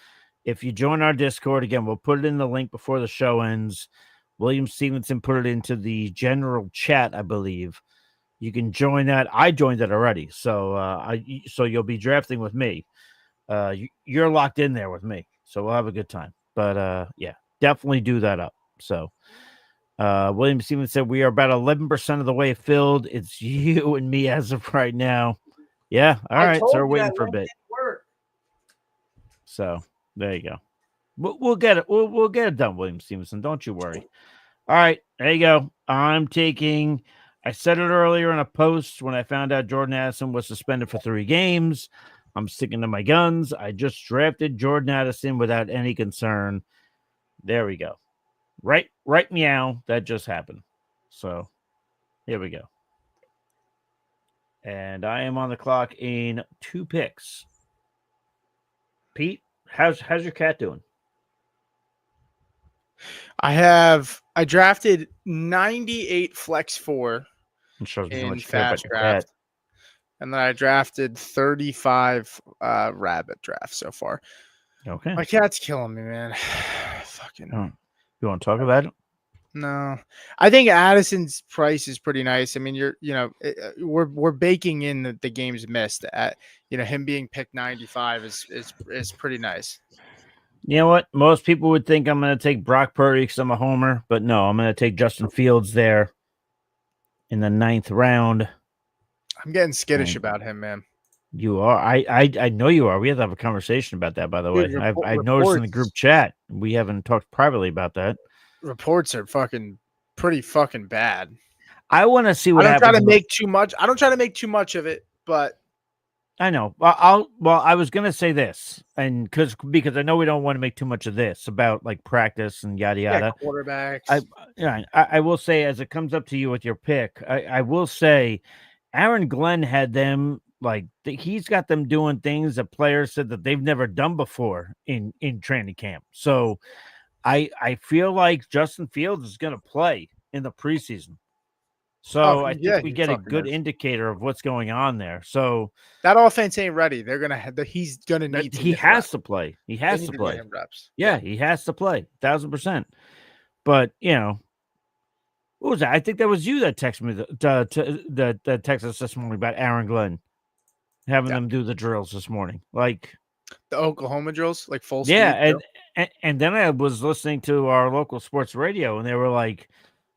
if you join our Discord, again, we'll put it in the link before the show ends. William Stevenson put it into the general chat, I believe. You can join that. I joined it already. So so you'll be drafting with me. You're locked in there with me. So we'll have a good time. But yeah, definitely do that up. So William Stevenson said we are about 11% of the way filled. It's you and me as of right now. Yeah. All right. So we're waiting for a bit. So there you go. We'll get it. We'll get it done, William Stevenson. Don't you worry. All right, there you go. I said it earlier in a post when I found out Jordan Addison was suspended for 3 games. I'm sticking to my guns. I just drafted Jordan Addison without any concern. There we go. Right, meow. That just happened. So here we go. And I am on the clock in 2 picks. Pete, how's your cat doing? I drafted 98 flex 4 It shows me how in much you care about fast your draft. cat. And then I drafted 35 rabbit drafts so far. Okay. My cat's killing me, man. Fucking. Oh, you want to talk about it? No, I think Addison's price is pretty nice. I mean, we're baking in the games missed. At him being picked 95 is pretty nice. You know what? Most people would think I'm going to take Brock Purdy because I'm a homer, but no, I'm going to take Justin Fields there in the 9th round. I'm getting skittish about him, man. You are. I know you are. We have to have a conversation about that, by the way. I noticed in the group chat. We haven't talked privately about that. Reports are pretty fucking bad. I want to see what happens. I don't try to make too much of it, but I know. I was gonna say this, and because I know we don't want to make too much of this about like practice and yada yada. Yeah, quarterbacks. I will say, as it comes up to you with your pick, I will say, Aaron Glenn had them like he's got them doing things that players said that they've never done before in training camp. So I feel like Justin Fields is going to play in the preseason. So I think we get a good indicator of what's going on there. So that offense ain't ready. He's gonna need. He has to play. He has to play. Reps. Yeah, he has to play 1,000%. But what was that? I think that was you that texted me that texted us this morning about Aaron Glenn having them do the drills this morning, like the Oklahoma drills, like full speed. Yeah, and then I was listening to our local sports radio, and they were like,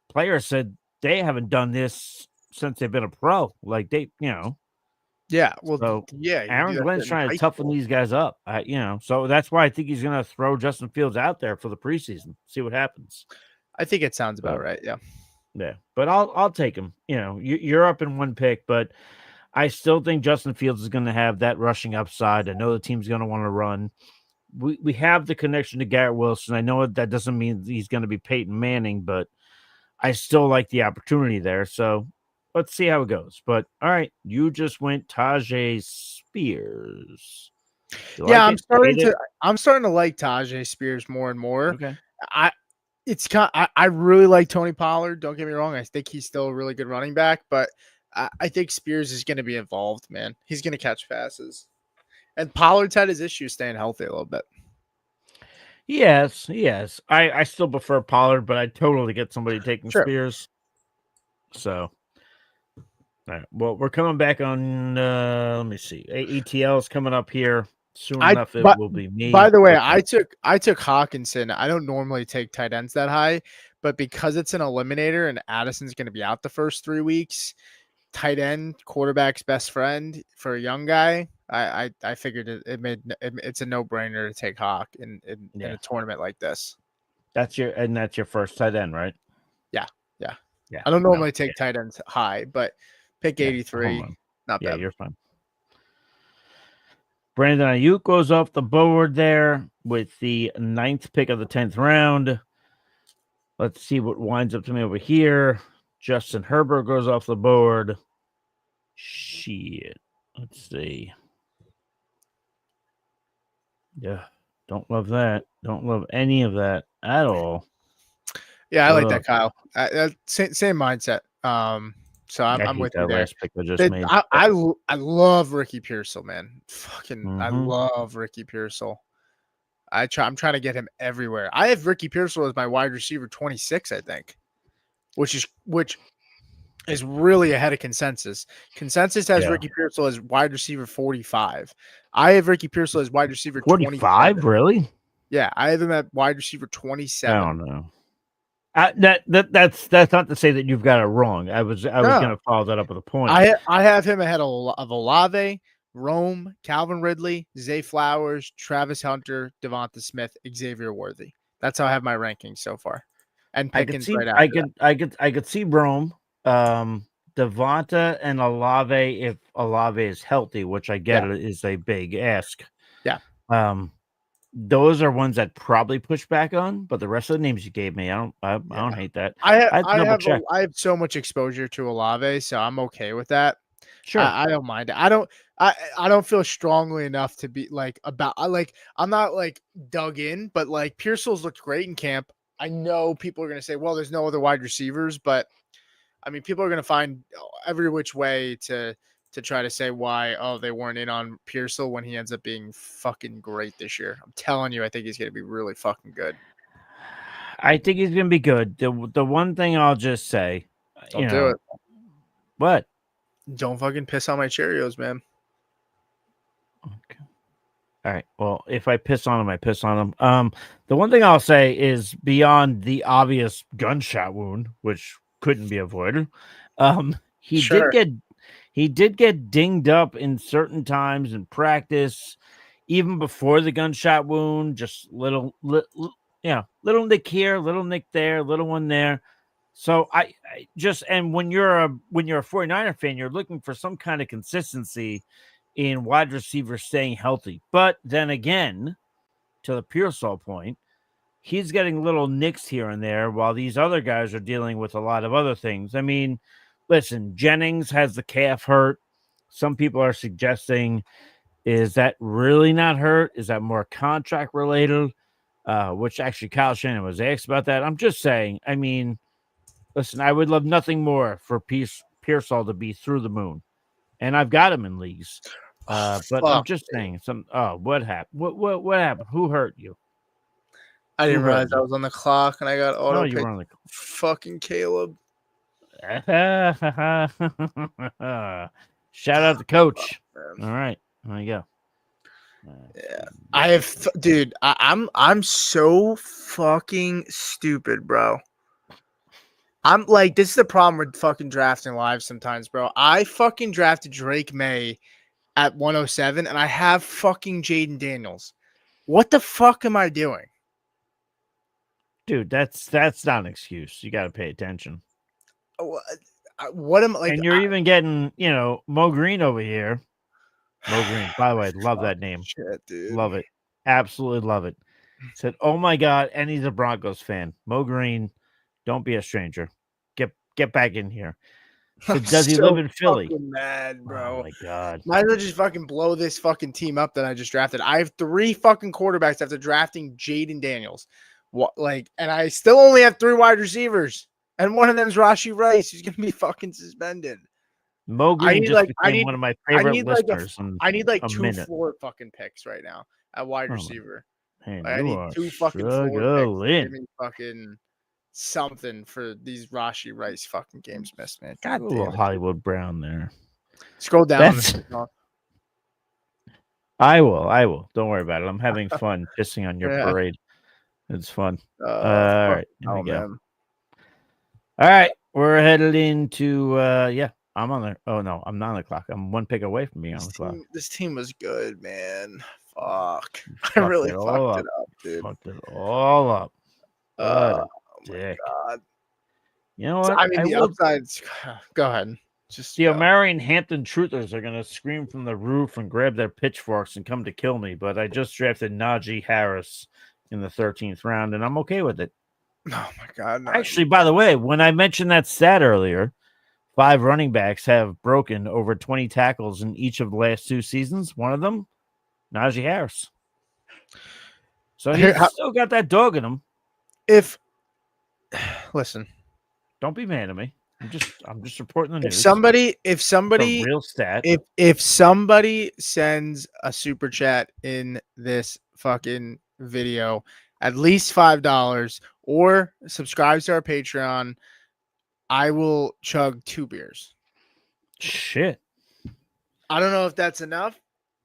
players said they haven't done this since they've been a pro. Like Yeah, well, so Aaron Glenn's trying to toughen these guys up. So that's why I think he's going to throw Justin Fields out there for the preseason, see what happens. I think it sounds about right. Yeah, but I'll take him. You're up in 1 pick, but I still think Justin Fields is going to have that rushing upside. I know the team's going to want to run. We have the connection to Garrett Wilson. I know that doesn't mean he's going to be Peyton Manning, but I still like the opportunity there. So let's see how it goes. But all right, you just went Tajay Spears. I'm starting to like Tajay Spears more and more. Okay. I really like Tony Pollard. Don't get me wrong. I think he's still a really good running back, but I think Spears is going to be involved, man. He's going to catch passes. And Pollard's had his issues staying healthy a little bit. Yes. I still prefer Pollard, but I totally get somebody taking Spears. So, all right. Well, we're coming back on, let me see. ETL is coming up here. Soon enough, it will be me. By the way, I took Hawkinson. I don't normally take tight ends that high, but because it's an eliminator and Addison's going to be out the first 3 weeks, tight end, quarterback's best friend for a young guy, I figured it's a no-brainer to take Hawk in a tournament like this. That's your first tight end, right? Yeah. I don't normally take tight ends high, but pick 83, not bad. Yeah, you're fine. Brandon Ayuk goes off the board there with the 9th pick of the 10th round. Let's see what winds up to me over here. Justin Herbert goes off the board. Shit. Let's see. Yeah. Don't love that. Don't love any of that at all. Yeah, I like that, Kyle. Same mindset. So I'm with you there. Last pick I just made. I love Ricky Pearsall, man. I love Ricky Pearsall. I'm trying to get him everywhere. I have Ricky Pearsall as my wide receiver 26, I think, which is really ahead of consensus. Consensus has Ricky Pearsall as wide receiver 45. I have Ricky Pearsall as wide receiver 45. Really? Yeah, I have him at wide receiver 27. I don't know. That's not to say that you've got it wrong. I was going to follow that up with a point. I have him ahead of Olave, Rome, Calvin Ridley, Zay Flowers, Travis Hunter, Devonta Smith, Xavier Worthy. That's how I have my rankings so far. and I could Pickens see right after that. I could see Rome, Devonta and Olave if Olave is healthy, which I get Yeah. it is a big ask. Yeah. Those are ones that probably push back on, but the rest of the names you gave me, I don't hate that. I have to double check. I have so much exposure to Olave, so I'm okay with that. Sure. I don't mind it. I don't feel strongly enough to be like I'm not like dug in, but like Pearsall's looked great in camp. I know people are gonna say, well, there's no other wide receivers, but I mean, people are gonna find every which way to try to say why they weren't in on Pearsall when he ends up being fucking great this year. I'm telling you, I think he's gonna be really fucking good. I think he's gonna be good. The one thing I'll just say, Don't do it. What? Don't fucking piss on my Cheerios, man. Okay. All right. Well, if I piss on him, I piss on him. The one thing I'll say is beyond the obvious gunshot wound, which couldn't be avoided. He did get dinged up in certain times in practice, even before the gunshot wound. Just little nick here, little nick there, little one there. So I just, and when you're a 49er fan, you're looking for some kind of consistency in wide receivers staying healthy. But then again, to the Pearsall point, he's getting little nicks here and there while these other guys are dealing with a lot of other things. I mean, listen, Jennings has the calf hurt. Some people are suggesting, is that really not hurt? Is that more contract related? Which actually Kyle Shannon was asked about that. I'm just saying, I mean, listen, I would love nothing more for Pearsall to be through the moon. And I've got him in leagues. But I'm just saying what happened? What happened? Who hurt you? I didn't realize I was on the clock and I got auto you were on the clock. Fucking Caleb. Shout out to coach. All right. There you go. Yeah. I have dude, I'm so fucking stupid, bro. I'm like, this is the problem with fucking drafting live sometimes, bro. I fucking drafted Drake May at 107 and I have fucking Jaden Daniels. What the fuck am I doing? Dude, that's not an excuse. You got to pay attention. What am I like? And you're even getting, Mo Green over here. Mo Green, by the way, love that name. Shit, dude. Love it. Absolutely love it. Said, oh my God, and he's a Broncos fan. Mo Green, don't be a stranger. Get back in here. So does he live in Philly? Mad, bro. Oh my God. Might as well just fucking blow this fucking team up that I just drafted. I have 3 fucking quarterbacks after drafting Jaden Daniels. And I still only have 3 wide receivers. And one of them is Rashee Rice, who's gonna be fucking suspended. Mo Green became one of my favorite listeners. I need like 2 floor fucking picks right now at wide receiver. Man, I need 2 fucking floor picks. Give me fucking something for these Rashee Rice fucking games missed, man. God damn it. Hollywood Brown there. Scroll down. I will. Don't worry about it. I'm having fun pissing on your parade. It's fun. All right. Here we go. Man. All right. We're headed into I'm on there. Oh no, I'm not on the clock. I'm 1 pick away from being on the clock. This team was good, man. Fuck. I really fucked it up, dude. Fucked it all up. Oh my God. You know what? I mean, the upsides. Go ahead. Just the Omarion Hampton truthers are gonna scream from the roof and grab their pitchforks and come to kill me. But I just drafted Najee Harris in the 13th round, and I'm okay with it. Oh my God! No. Actually, by the way, when I mentioned that stat earlier, 5 running backs have broken over 20 tackles in each of the last 2 seasons. One of them, Najee Harris. So he's still got that dog in him. Listen, don't be mad at me. I'm just reporting the news. If somebody real stat. If somebody sends a super chat in this fucking video, at least $5 or subscribes to our Patreon, I will chug 2 beers. Shit. I don't know if that's enough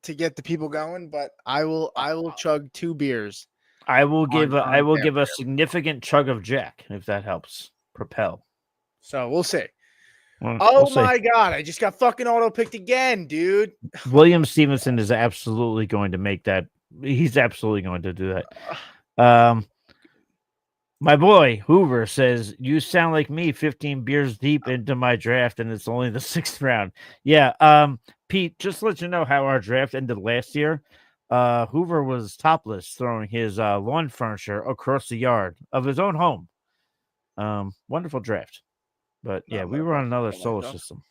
to get the people going, but I will chug 2 beers. I will give a significant chug of Jack if that helps propel. So we'll see. We'll my God, I just got fucking auto picked again, dude. William Stevenson is absolutely going to make that. He's absolutely going to do that. My boy Hoover says, "You sound like me 15 beers deep into my draft, and it's only the 6th round." Yeah. Pete, just to let you know how our draft ended last year. Hoover was topless throwing his lawn furniture across the yard of his own home. Wonderful draft. But yeah, we were on another solar system.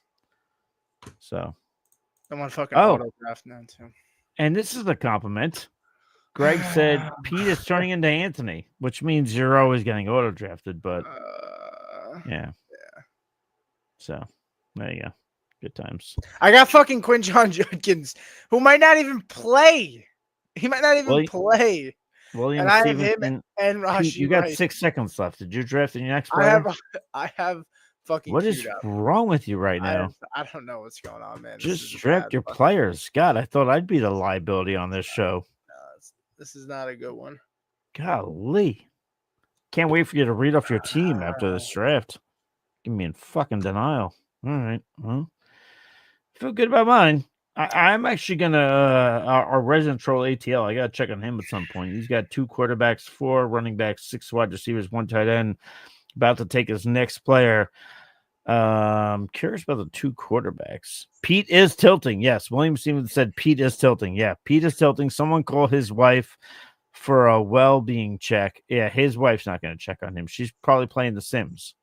So I want fucking Oh. auto draft now too. and this is a compliment. Greg said Pete is turning into Anthony, which means you're always getting auto drafted, but yeah. So there you go. Good times. I got fucking Quinjon Judkins, who might not even play. He might not even play. William And I have him Stevenson. and Rashi. Pete, you got Rice. 6 seconds left. Did you draft your next player? I have fucking. What is wrong with you right now? I don't know what's going on, man. Just draft your players. God, I thought I'd be the liability on this show. This is not a good one. Golly. Can't wait for you to read off your team after this draft. Give me in fucking denial. All right. Well, feel good about mine. I'm actually going to, our resident troll ATL, I got to check on him at some point. He's got 2 quarterbacks, 4 running backs, 6 wide receivers, 1 tight end. About to take his next player. Curious about the 2 quarterbacks. Pete is tilting. Yes, William Stevens said Pete is tilting. Yeah, Pete is tilting. Someone call his wife for a well-being check. Yeah, his wife's not going to check on him. She's probably playing The Sims.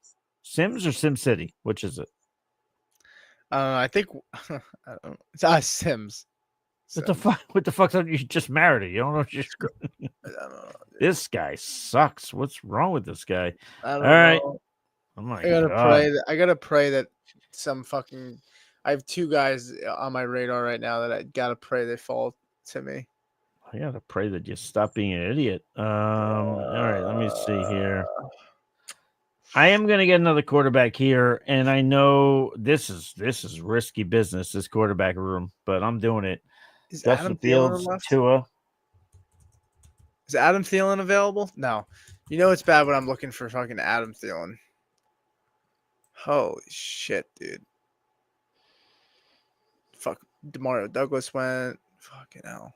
Sims or Sim City? Which is it? I think it's Sims. What the fuck? What the fuck's up? You just married her. You don't know. I don't know. This guy sucks. What's wrong with this guy? All right. Oh my God. I gotta pray that some fucking. I have 2 guys on my radar right now that I gotta pray they fall to me. I gotta pray that you stop being an idiot. All right. Let me see here. I am gonna get another quarterback here, and I know this is risky business, this quarterback room, but I'm doing it. Is Justin Adam Fields, Thielen left? Tua. Is Adam Thielen available? No. You know it's bad when I'm looking for fucking Adam Thielen. Holy shit, dude. Fuck. Demario Douglas went. Fucking hell.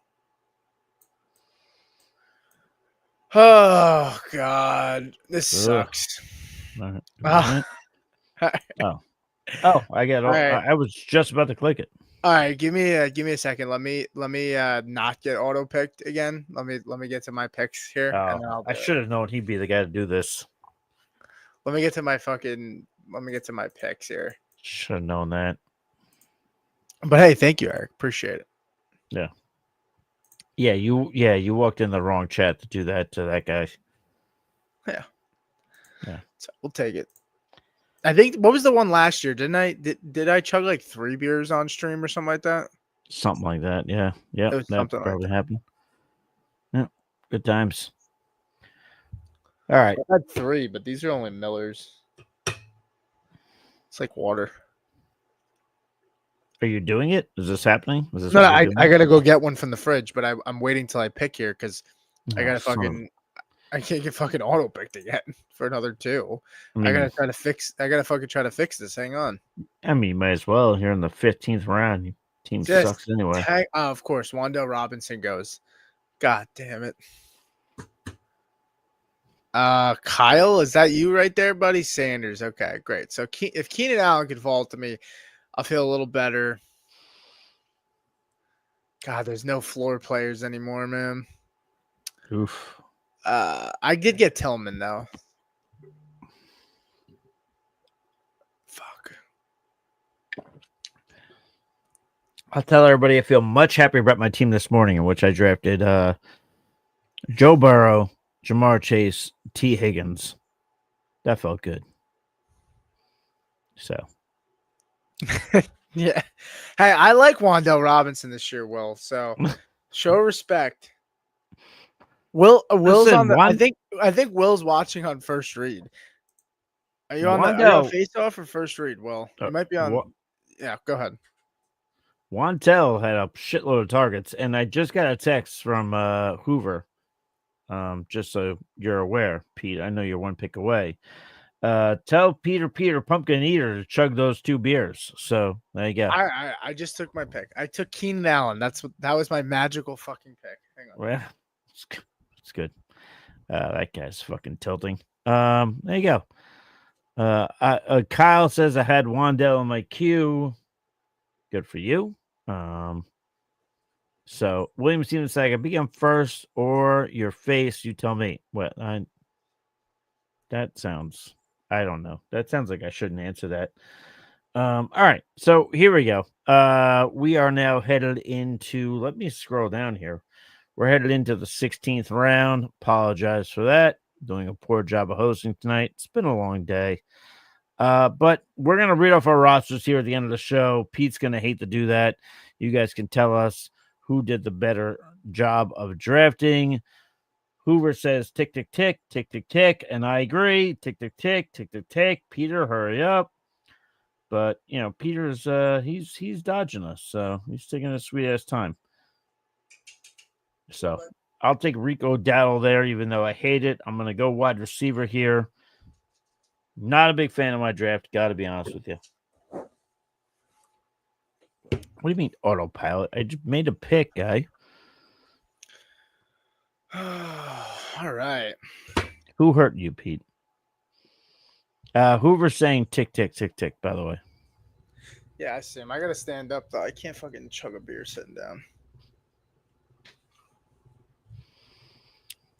Oh, God. This sucks. All right. Oh, I got. Right. I was just about to click it. All right, give me a second. Let me not get auto picked again. Let me get to my picks here. Oh, and then I should have known he'd be the guy to do this. Let me get to my picks here. Should have known that. But hey, thank you, Eric. Appreciate it. Yeah, you walked in the wrong chat to do that to that guy. Yeah. Yeah. So we'll take it. I think what was the one last year? Didn't I did I chug like 3 beers on stream or something like that? Something like that. Yeah. Yeah. It was That something probably like that. happened. Yeah. Good times. All right. I had 3, but these are only Millers. It's like water. Are you doing it? Is this happening? Is this No, what I you're doing? gotta go get one from the fridge, but I'm waiting till I pick here because I Oh, gotta son of- fucking I can't get fucking auto picked again for another 2. I I gotta fucking try to fix this. Hang on. you might as well. Here in the 15th round. Your team Yes. sucks anyway. Of course, Wandale Robinson goes. God damn it. Kyle, is that you right there, buddy? Sanders. Okay, great. So if Keenan Allen could fall to me, I'll feel a little better. God, there's no floor players anymore, man. Oof. I did get Tillman though. Fuck. I'll tell everybody I feel much happier about my team this morning, in which I drafted Joe Burrow, Jamar Chase, T. Higgins. That felt good. So. Yeah. Hey, I like Wandale Robinson this year, Will. So show respect. Will's Listen, on the. I think Will's watching on First Read. Are you on Face Off or First Read? Will you might be on. Yeah, go ahead. Wantel had a shitload of targets, and I just got a text from Hoover. Just so you're aware, Pete. I know you're 1 pick away. Tell Peter Pumpkin Eater to chug those 2 beers. So there you go. I just took my pick. I took Keenan Allen. That was my magical fucking pick. Hang on. Well, it's good. That guy's fucking tilting. There you go. Kyle says I had Wandell in my queue. Good for you. So William Stevens said I can become first or your face. You tell me. What? That sounds. I don't know. That sounds like I shouldn't answer that. All right. So here we go. We are now headed into. Let me scroll down here. We're headed into the 16th round. Apologize for that. Doing a poor job of hosting tonight. It's been a long day. But we're going to read off our rosters here at the end of the show. Pete's going to hate to do that. You guys can tell us who did the better job of drafting. Hoover says tick, tick, tick, tick, tick, tick. And I agree. Tick, tick, tick, tick, tick, tick. Peter, hurry up. But, Peter's, he's dodging us. So he's taking a sweet ass time. So I'll take Rico Dowdle there, even though I hate it. I'm going to go wide receiver here. Not a big fan of my draft. Got to be honest with you. What do you mean autopilot? I just made a pick, guy. All right. Who hurt you, Pete? Hoover's saying tick, tick, tick, tick, by the way. Yeah, I see him. I got to stand up, though. I can't fucking chug a beer sitting down.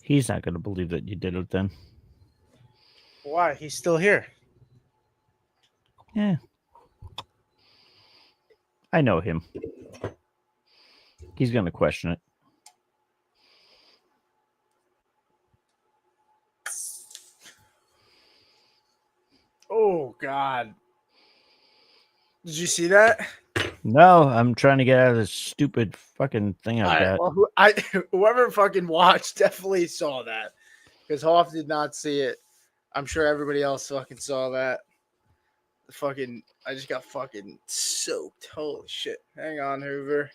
He's not going to believe that you did it then. Why? He's still here. Yeah. I know him. He's going to question it. Oh, God. Did you see that? No, I'm trying to get out of this stupid fucking thing I've got. Well, whoever fucking watched definitely saw that. Because Hoff did not see it. I'm sure everybody else fucking saw that. I just got fucking soaked. Holy shit. Hang on, Hoover.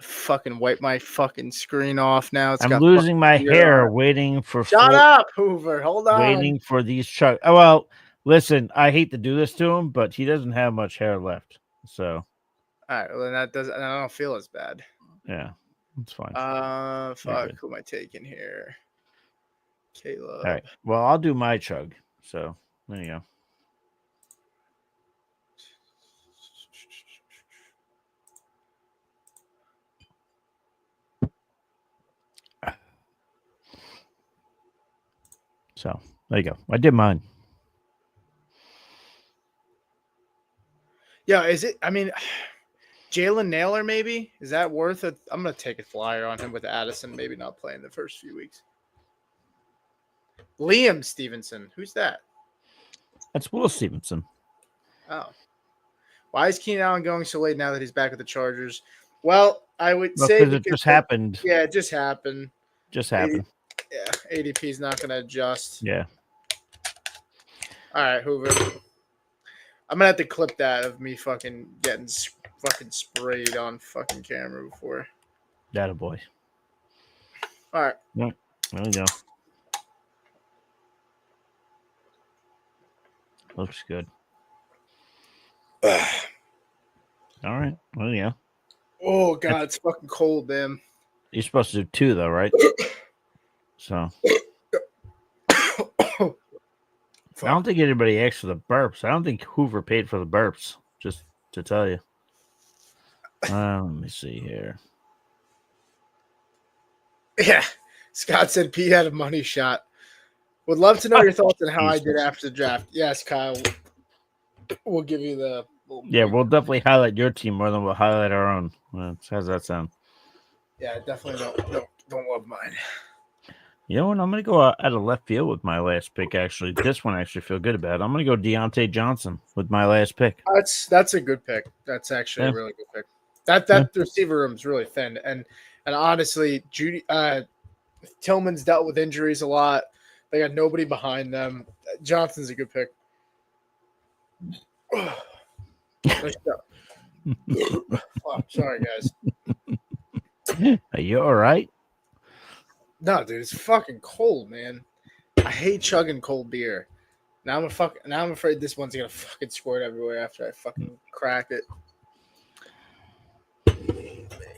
Fucking wipe my fucking screen off now. I'm losing my hair waiting for. Shut up, Hoover. Hold on. Waiting for these chugs. Oh, well, listen, I hate to do this to him, but he doesn't have much hair left. So. All right. Well, then I don't feel as bad. Yeah, it's fine. Fuck. Who am I taking here? Caleb. All right. Well, I'll do my chug. So there you go. So there you go. I did mine. Yeah, is it? I mean, Jalen Naylor, maybe? Is that worth it? I'm going to take a flyer on him with Addison, maybe not playing the first few weeks. Liam Stevenson. Who's that? That's Will Stevenson. Oh. Why is Keenan Allen going so late now that he's back with the Chargers? Well, I would say because it just happened. Yeah, it just happened. Just happened. Yeah, ADP is not going to adjust. Yeah. All right, Hoover. I'm going to have to clip that of me fucking getting fucking sprayed on fucking camera before. That a boy. All right. Yep. There we go. Looks good. All right. Well, yeah. Oh, God, it's fucking cold, man. You're supposed to do 2, though, right? So. I don't think anybody asked for the burps. I don't think Hoover paid for the burps, just to tell you. Let me see here. Yeah. Scott said Pete had a money shot. Would love to know your thoughts on how I did after the draft. Yes, Kyle. We'll give you the... Yeah, we'll definitely highlight your team more than we'll highlight our own. How's that sound? Yeah, definitely don't love mine. You know what? I'm going to go out of left field with my last pick, actually. This one I actually feel good about. I'm going to go Deontay Johnson with my last pick. That's a good pick. That's actually a really good pick. That receiver room is really thin. And honestly, Tillman's dealt with injuries a lot. They got nobody behind them. Johnson's a good pick. Oh, sorry, guys. Are you all right? No, dude, it's fucking cold, man. I hate chugging cold beer. Now I'm afraid this one's gonna fucking squirt everywhere after I fucking crack it.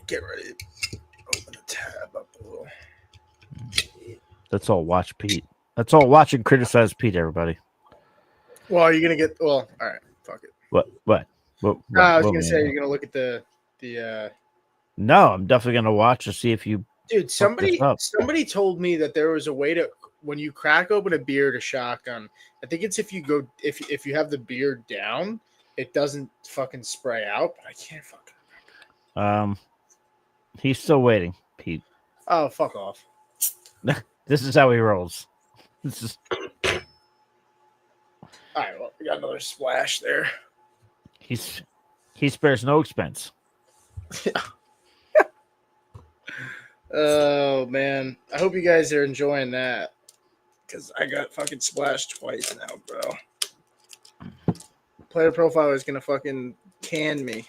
Get ready. Open the tab up a little. That's all. Watch Pete. That's all. Watch and criticize Pete, everybody. Well, you're gonna get. Well, all right. Fuck it. What? I was what gonna we say gonna you're do? gonna look at the. No, I'm definitely gonna watch to see if you Dude, fuck this up. somebody told me that there was a way to when you crack open a beer to shotgun. I think it's if you have the beer down, it doesn't fucking spray out. But I can't fucking. He's still waiting, Pete. Oh, fuck off. This is how he rolls. This is All right, well, we got another splash there. he spares no expense. Oh man, I hope you guys are enjoying that because I got fucking splashed twice now, bro. Player profile is gonna fucking can me.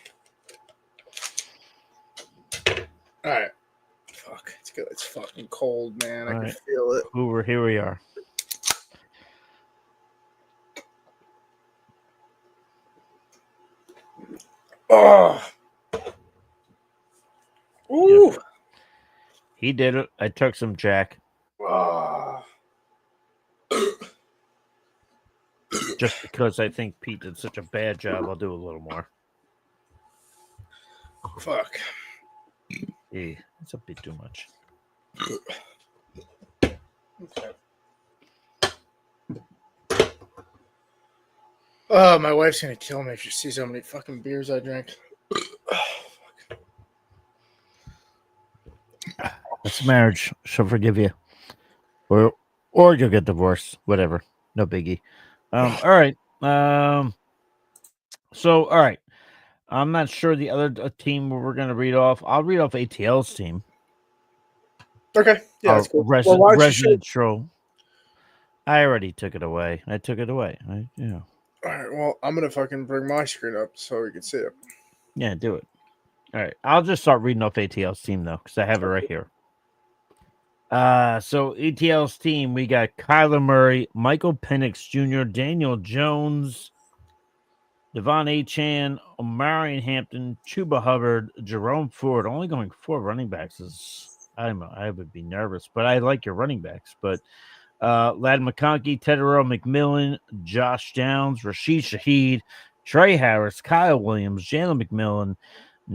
All right, fuck, it's good. It's fucking cold, man. I can feel it. Hoover, here we are. Oh, ooh. Yep. He did it. I took some Jack. Oh. Just because I think Pete did such a bad job, I'll do a little more. Fuck. Yeah, it's a bit too much. Okay. Oh, my wife's gonna kill me if she sees how many fucking beers I drink. It's marriage. She'll forgive you, or you'll get divorced. Whatever. No biggie. All right. So all right. I'm not sure the other team we're going to read off. I'll read off ATL's team. Okay. Yeah, that's cool. Resident Troll. I already took it away. I took it away. All right. Well, I'm gonna fucking bring my screen up so we can see it. Yeah, do it. All right. I'll just start reading off ATL's team though, because I have it right here. So ATL's team, we got Kyler Murray, Michael Penix Jr., Daniel Jones, Devon Achane, Omarion Hampton, Chuba Hubbard, Jerome Ford. Only going 4 running backs is I would be nervous, but I like your running backs. But Ladd McConkey, Tedero McMillan, Josh Downs, Rashid Shaheed, Trey Harris, Kyle Williams, Jalen McMillan,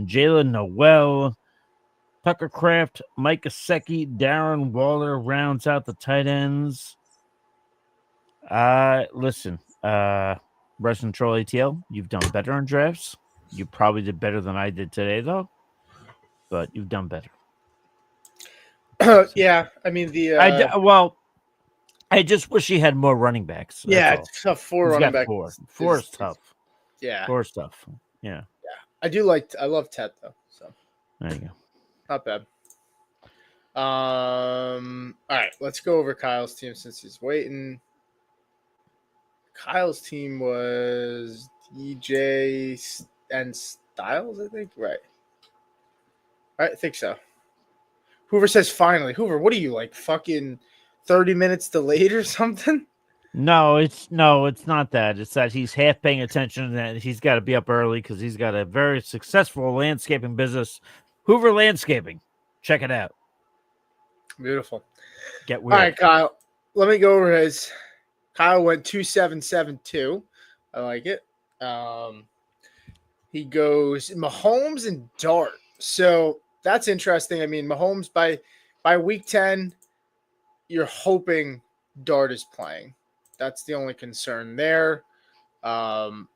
Jalen Noel, Tucker Kraft, Mike Gesicki, Darren Waller rounds out the tight ends. Listen, Resident Troll ATL, you've done better on drafts. You probably did better than I did today, though. But you've done better. Yeah, I mean I just wish he had more running backs. Yeah, it's tough. 4 running backs. Four is tough. Yeah, 4 is tough. Yeah. I love Ted though. So there you go. Not bad. All right, let's go over Kyle's team since he's waiting. Kyle's team was DJ and Styles, I think. Right, I think so. Hoover says finally. Hoover, what are you like? Fucking 30 minutes delayed or something? No, it's not that. It's that he's half paying attention and that he's got to be up early because he's got a very successful landscaping business, Hoover Landscaping. Check it out. Beautiful. Get weird. All right, Kyle. Let me go over his. Kyle went 2-7-7-2. I like it. He goes Mahomes and Dart. So that's interesting. I mean, Mahomes by week 10, you're hoping Dart is playing. That's the only concern there. But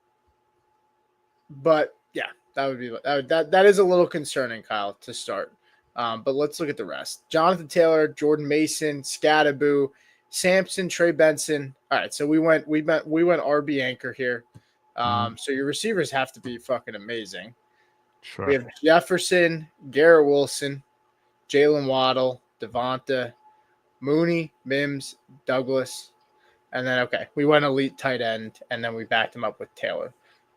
yeah, that is a little concerning, Kyle, to start. But let's look at the rest. Jonathan Taylor, Jordan Mason, Scattaboo, Sampson, Trey Benson. All right, so we went RB anchor here. So your receivers have to be fucking amazing. Sure. We have Jefferson, Garrett Wilson, Jalen Waddle, Devonta, Mooney, Mims, Douglas, and then we went elite tight end, and then we backed him up with Taylor.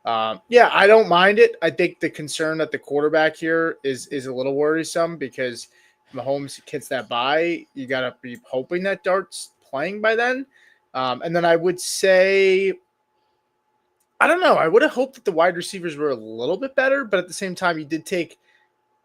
Yeah, I don't mind it. I think the concern at the quarterback here is a little worrisome because Mahomes gets that bye. You got to be hoping that Dart's playing by then. And then I would say, I don't know. I would have hoped that the wide receivers were a little bit better, but at the same time, you did take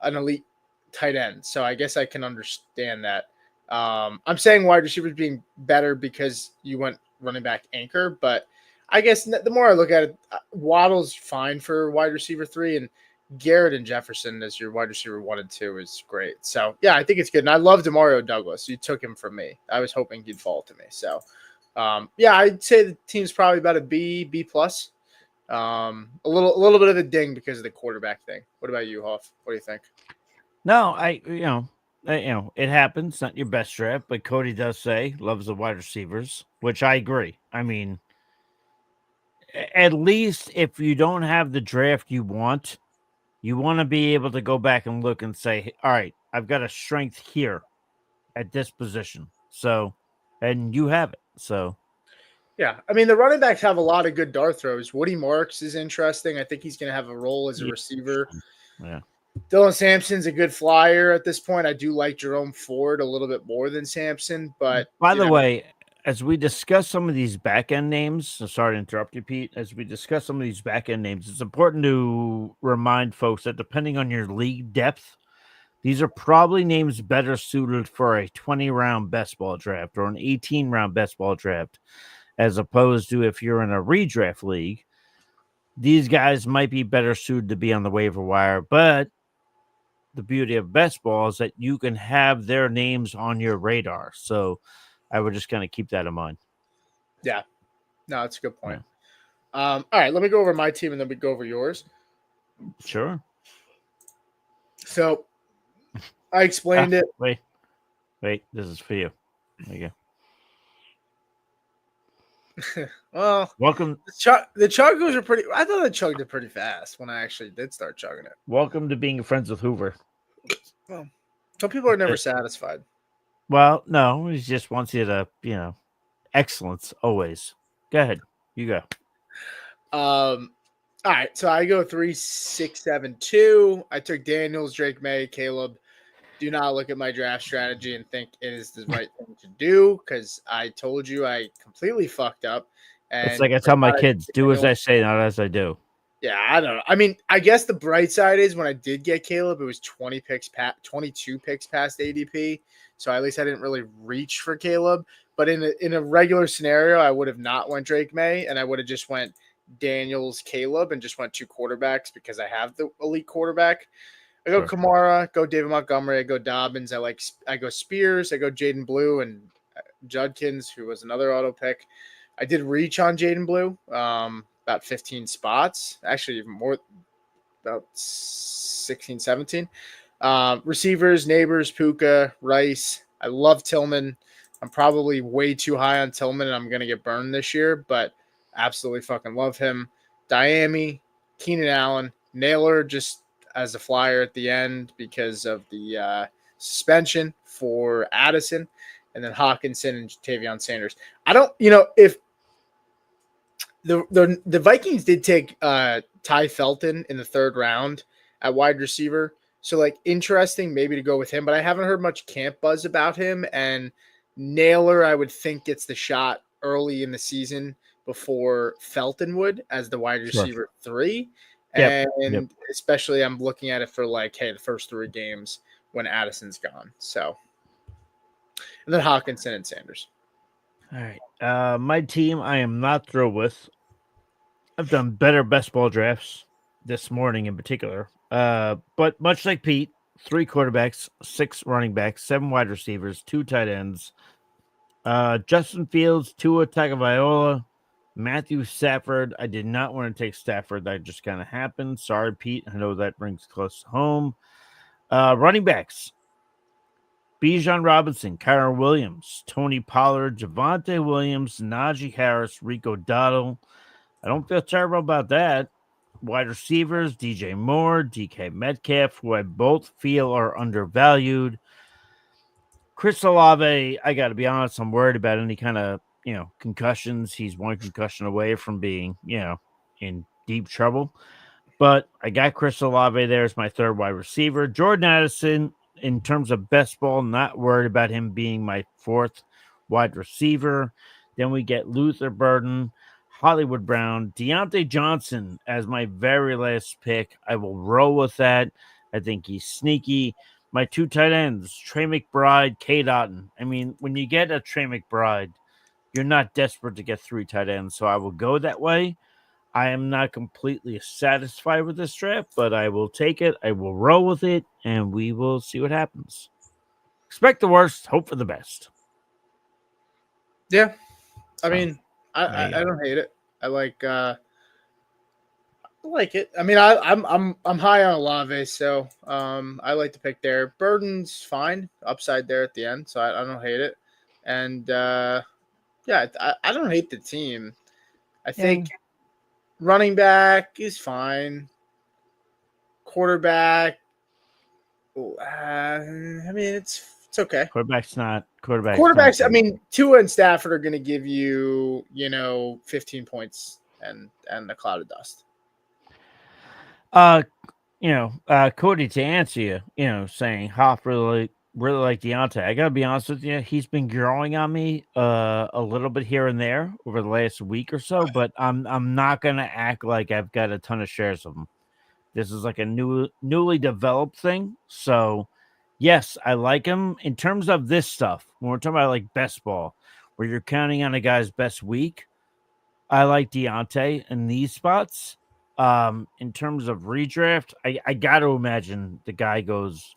an elite tight end. So I guess I can understand that. I'm saying wide receivers being better because you went running back anchor, but I guess the more I look at it, Waddle's fine for wide receiver 3, and Garrett and Jefferson as your wide receiver 1 and 2 is great. So yeah, I think it's good. And I love Demario Douglas. You took him from me. I was hoping he'd fall to me. So yeah, I'd say the team's probably about a B plus. A little bit of a ding because of the quarterback thing. What about you, Hoff? What do you think? No, it happens. Not your best draft, but Cody does say loves the wide receivers, which I agree. I mean, at least if you don't have the draft you want to be able to go back and look and say, all right, I've got a strength here at this position. So, and you have it. So, yeah, I mean, the running backs have a lot of good dart throws. Woody Marks is interesting. I think he's going to have a role as a receiver. Yeah. Dylan Sampson's a good flyer at this point. I do like Jerome Ford a little bit more than Sampson, but by the way, as we discuss some of these back end names, so sorry to interrupt you, Pete. As we discuss some of these back end names, it's important to remind folks that depending on your league depth, these are probably names better suited for a 20-round best ball draft or an 18-round best ball draft, as opposed to if you're in a redraft league. These guys might be better suited to be on the waiver wire, but the beauty of best ball is that you can have their names on your radar. So I would just kind of keep that in mind. Yeah. No, that's a good point. Yeah. All right, let me go over my team and then we go over yours. Sure. So I explained it. Wait, this is for you. There you go. Well, welcome. The chuggers are pretty. I thought I chugged it pretty fast when I actually did start chugging it. Welcome to being friends with Hoover. Well, some people are never satisfied. Well, no, he just wants you to, excellence always. Go ahead, you go. All right, so I go 3, 6, 7, 2. I took Daniels, Drake May, Caleb. Do not look at my draft strategy and think it is the right thing to do because I told you I completely fucked up. And it's like I tell my kids, do as I say, not as I do. Yeah, I don't know. I mean, I guess the bright side is when I did get Caleb, it was 22 picks past ADP. So at least I didn't really reach for Caleb. But in a regular scenario, I would have not went Drake May, and I would have just went Daniels, Caleb, and just went 2 quarterbacks because I have the elite quarterback. I go Kamara, go David Montgomery, I go Dobbins, I go Spears, I go Jaden Blue and Judkins, who was another auto pick. I did reach on Jaden Blue, about 15 spots, actually even more, about 16, 17. Receivers, Neighbors, Puka, Rice. I love Tillman. I'm probably way too high on Tillman, and I'm going to get burned this year, but absolutely fucking love him. Diami, Keenan Allen, Naylor just as a flyer at the end because of the suspension for Addison, and then Hawkinson and Tavion Sanders. I don't, if the Vikings did take Ty Felton in the 3rd round at wide receiver. So interesting maybe to go with him, but I haven't heard much camp buzz about him. And Naylor, I would think gets the shot early in the season before Felton would as the wide receiver 3. And especially I'm looking at it for the first 3 games when Addison's gone. So, and then Hawkinson and Sanders. All right. My team, I am not thrilled with. I've done better best ball drafts this morning in particular. But much like Pete, 3 quarterbacks, 6 running backs, 7 wide receivers, 2 tight ends. Justin Fields, Tua Tagovailoa, Matthew Stafford. I did not want to take Stafford. That just kind of happened. Sorry, Pete. I know that rings close to home. Running backs. Bijan Robinson, Kyren Williams, Tony Pollard, Javonte Williams, Najee Harris, Rico Dowdle. I don't feel terrible about that. Wide receivers, DJ Moore, DK Metcalf, who I both feel are undervalued. Chris Olave, I got to be honest, I'm worried about any kind of, concussions. He's 1 concussion away from being, in deep trouble. But I got Chris Olave there as my 3rd wide receiver. Jordan Addison, in terms of best ball, not worried about him being my 4th wide receiver. Then we get Luther Burden, Hollywood Brown, Deontay Johnson as my very last pick. I will roll with that. I think he's sneaky. My 2 tight ends, Trey McBride, Kate Otten. I mean, when you get a Trey McBride, you're not desperate to get 3 tight ends, so I will go that way. I am not completely satisfied with this draft, but I will take it. I will roll with it, and we will see what happens. Expect the worst, hope for the best. Yeah, I So, mean, I don't hate it. I like it. I mean, I'm high on Olave, so I like to pick there. Burden's fine, upside there at the end, so I don't hate it. And yeah, I don't hate the team. I think running back is fine. Quarterback, I mean, it's okay. Quarterback's. Quarterbacks, I mean, Tua and Stafford are going to give you, 15 points and a cloud of dust. Cody, to answer you, saying Hoff really like Deontay. I gotta be honest with you, he's been growing on me a little bit here and there over the last week or so, but I'm not gonna act like I've got a ton of shares of him. This is like a newly developed thing. So yes, I like him in terms of this stuff. When we're talking about like best ball, where you're counting on a guy's best week, I like Deontay in these spots. In terms of redraft, I got to imagine the guy goes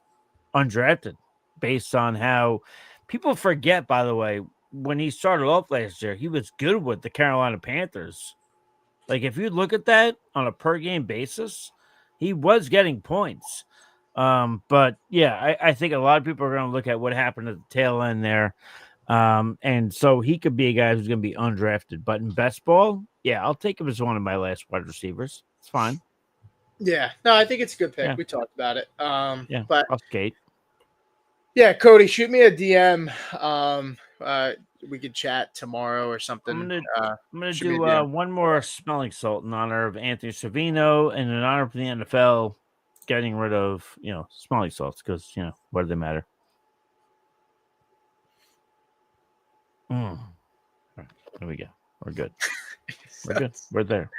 undrafted based on how people forget, by the way, when he started off last year, he was good with the Carolina Panthers. Like, if you look at that on a per game basis, he was getting points. But yeah, I think a lot of people are going to look at what happened at the tail end there. And so he could be a guy who's going to be undrafted. But in best ball, yeah, I'll take him as one of my last wide receivers. It's fine. Yeah, no, I think it's a good pick. Yeah. We talked about it. Yeah, but I'll skate. yeah, Cody, shoot me a DM. We could chat tomorrow or something. I'm gonna shoot me do a DM. one more smelling salt in honor of Anthony Savino and in honor of the NFL getting rid of smelling salts because what do they matter? There we go. We're good. We're good. We're there.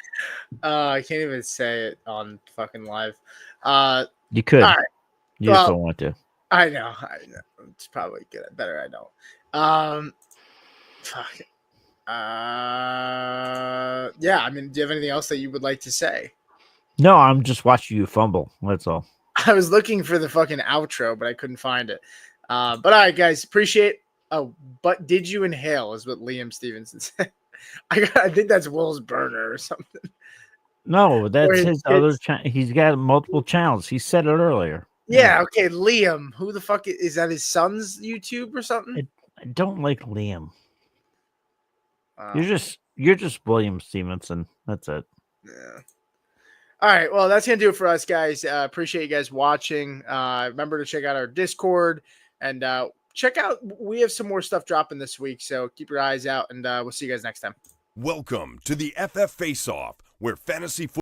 I can't even say it on fucking live. You could. All right. You just don't want to. I know. It's probably good. Better I don't. Fuck. Yeah. I mean, do you have anything else that you would like to say? No, I'm just watching you fumble. That's all. I was looking for the fucking outro, but I couldn't find it. But all right, guys, appreciate. Oh, but did you inhale? Is what Liam Stevenson said. I think that's Will's burner or something. No, that's his other. He's got multiple channels. He said it earlier. Yeah. Okay, Liam. Who the fuck is that? His son's YouTube or something? I don't like Liam. You're just William Stevenson. That's it. Yeah. All right. Well, that's going to do it for us, guys. Appreciate you guys watching. Remember to check out our Discord and check out. We have some more stuff dropping this week, so keep your eyes out, and we'll see you guys next time. Welcome to the FF Face Off, where fantasy football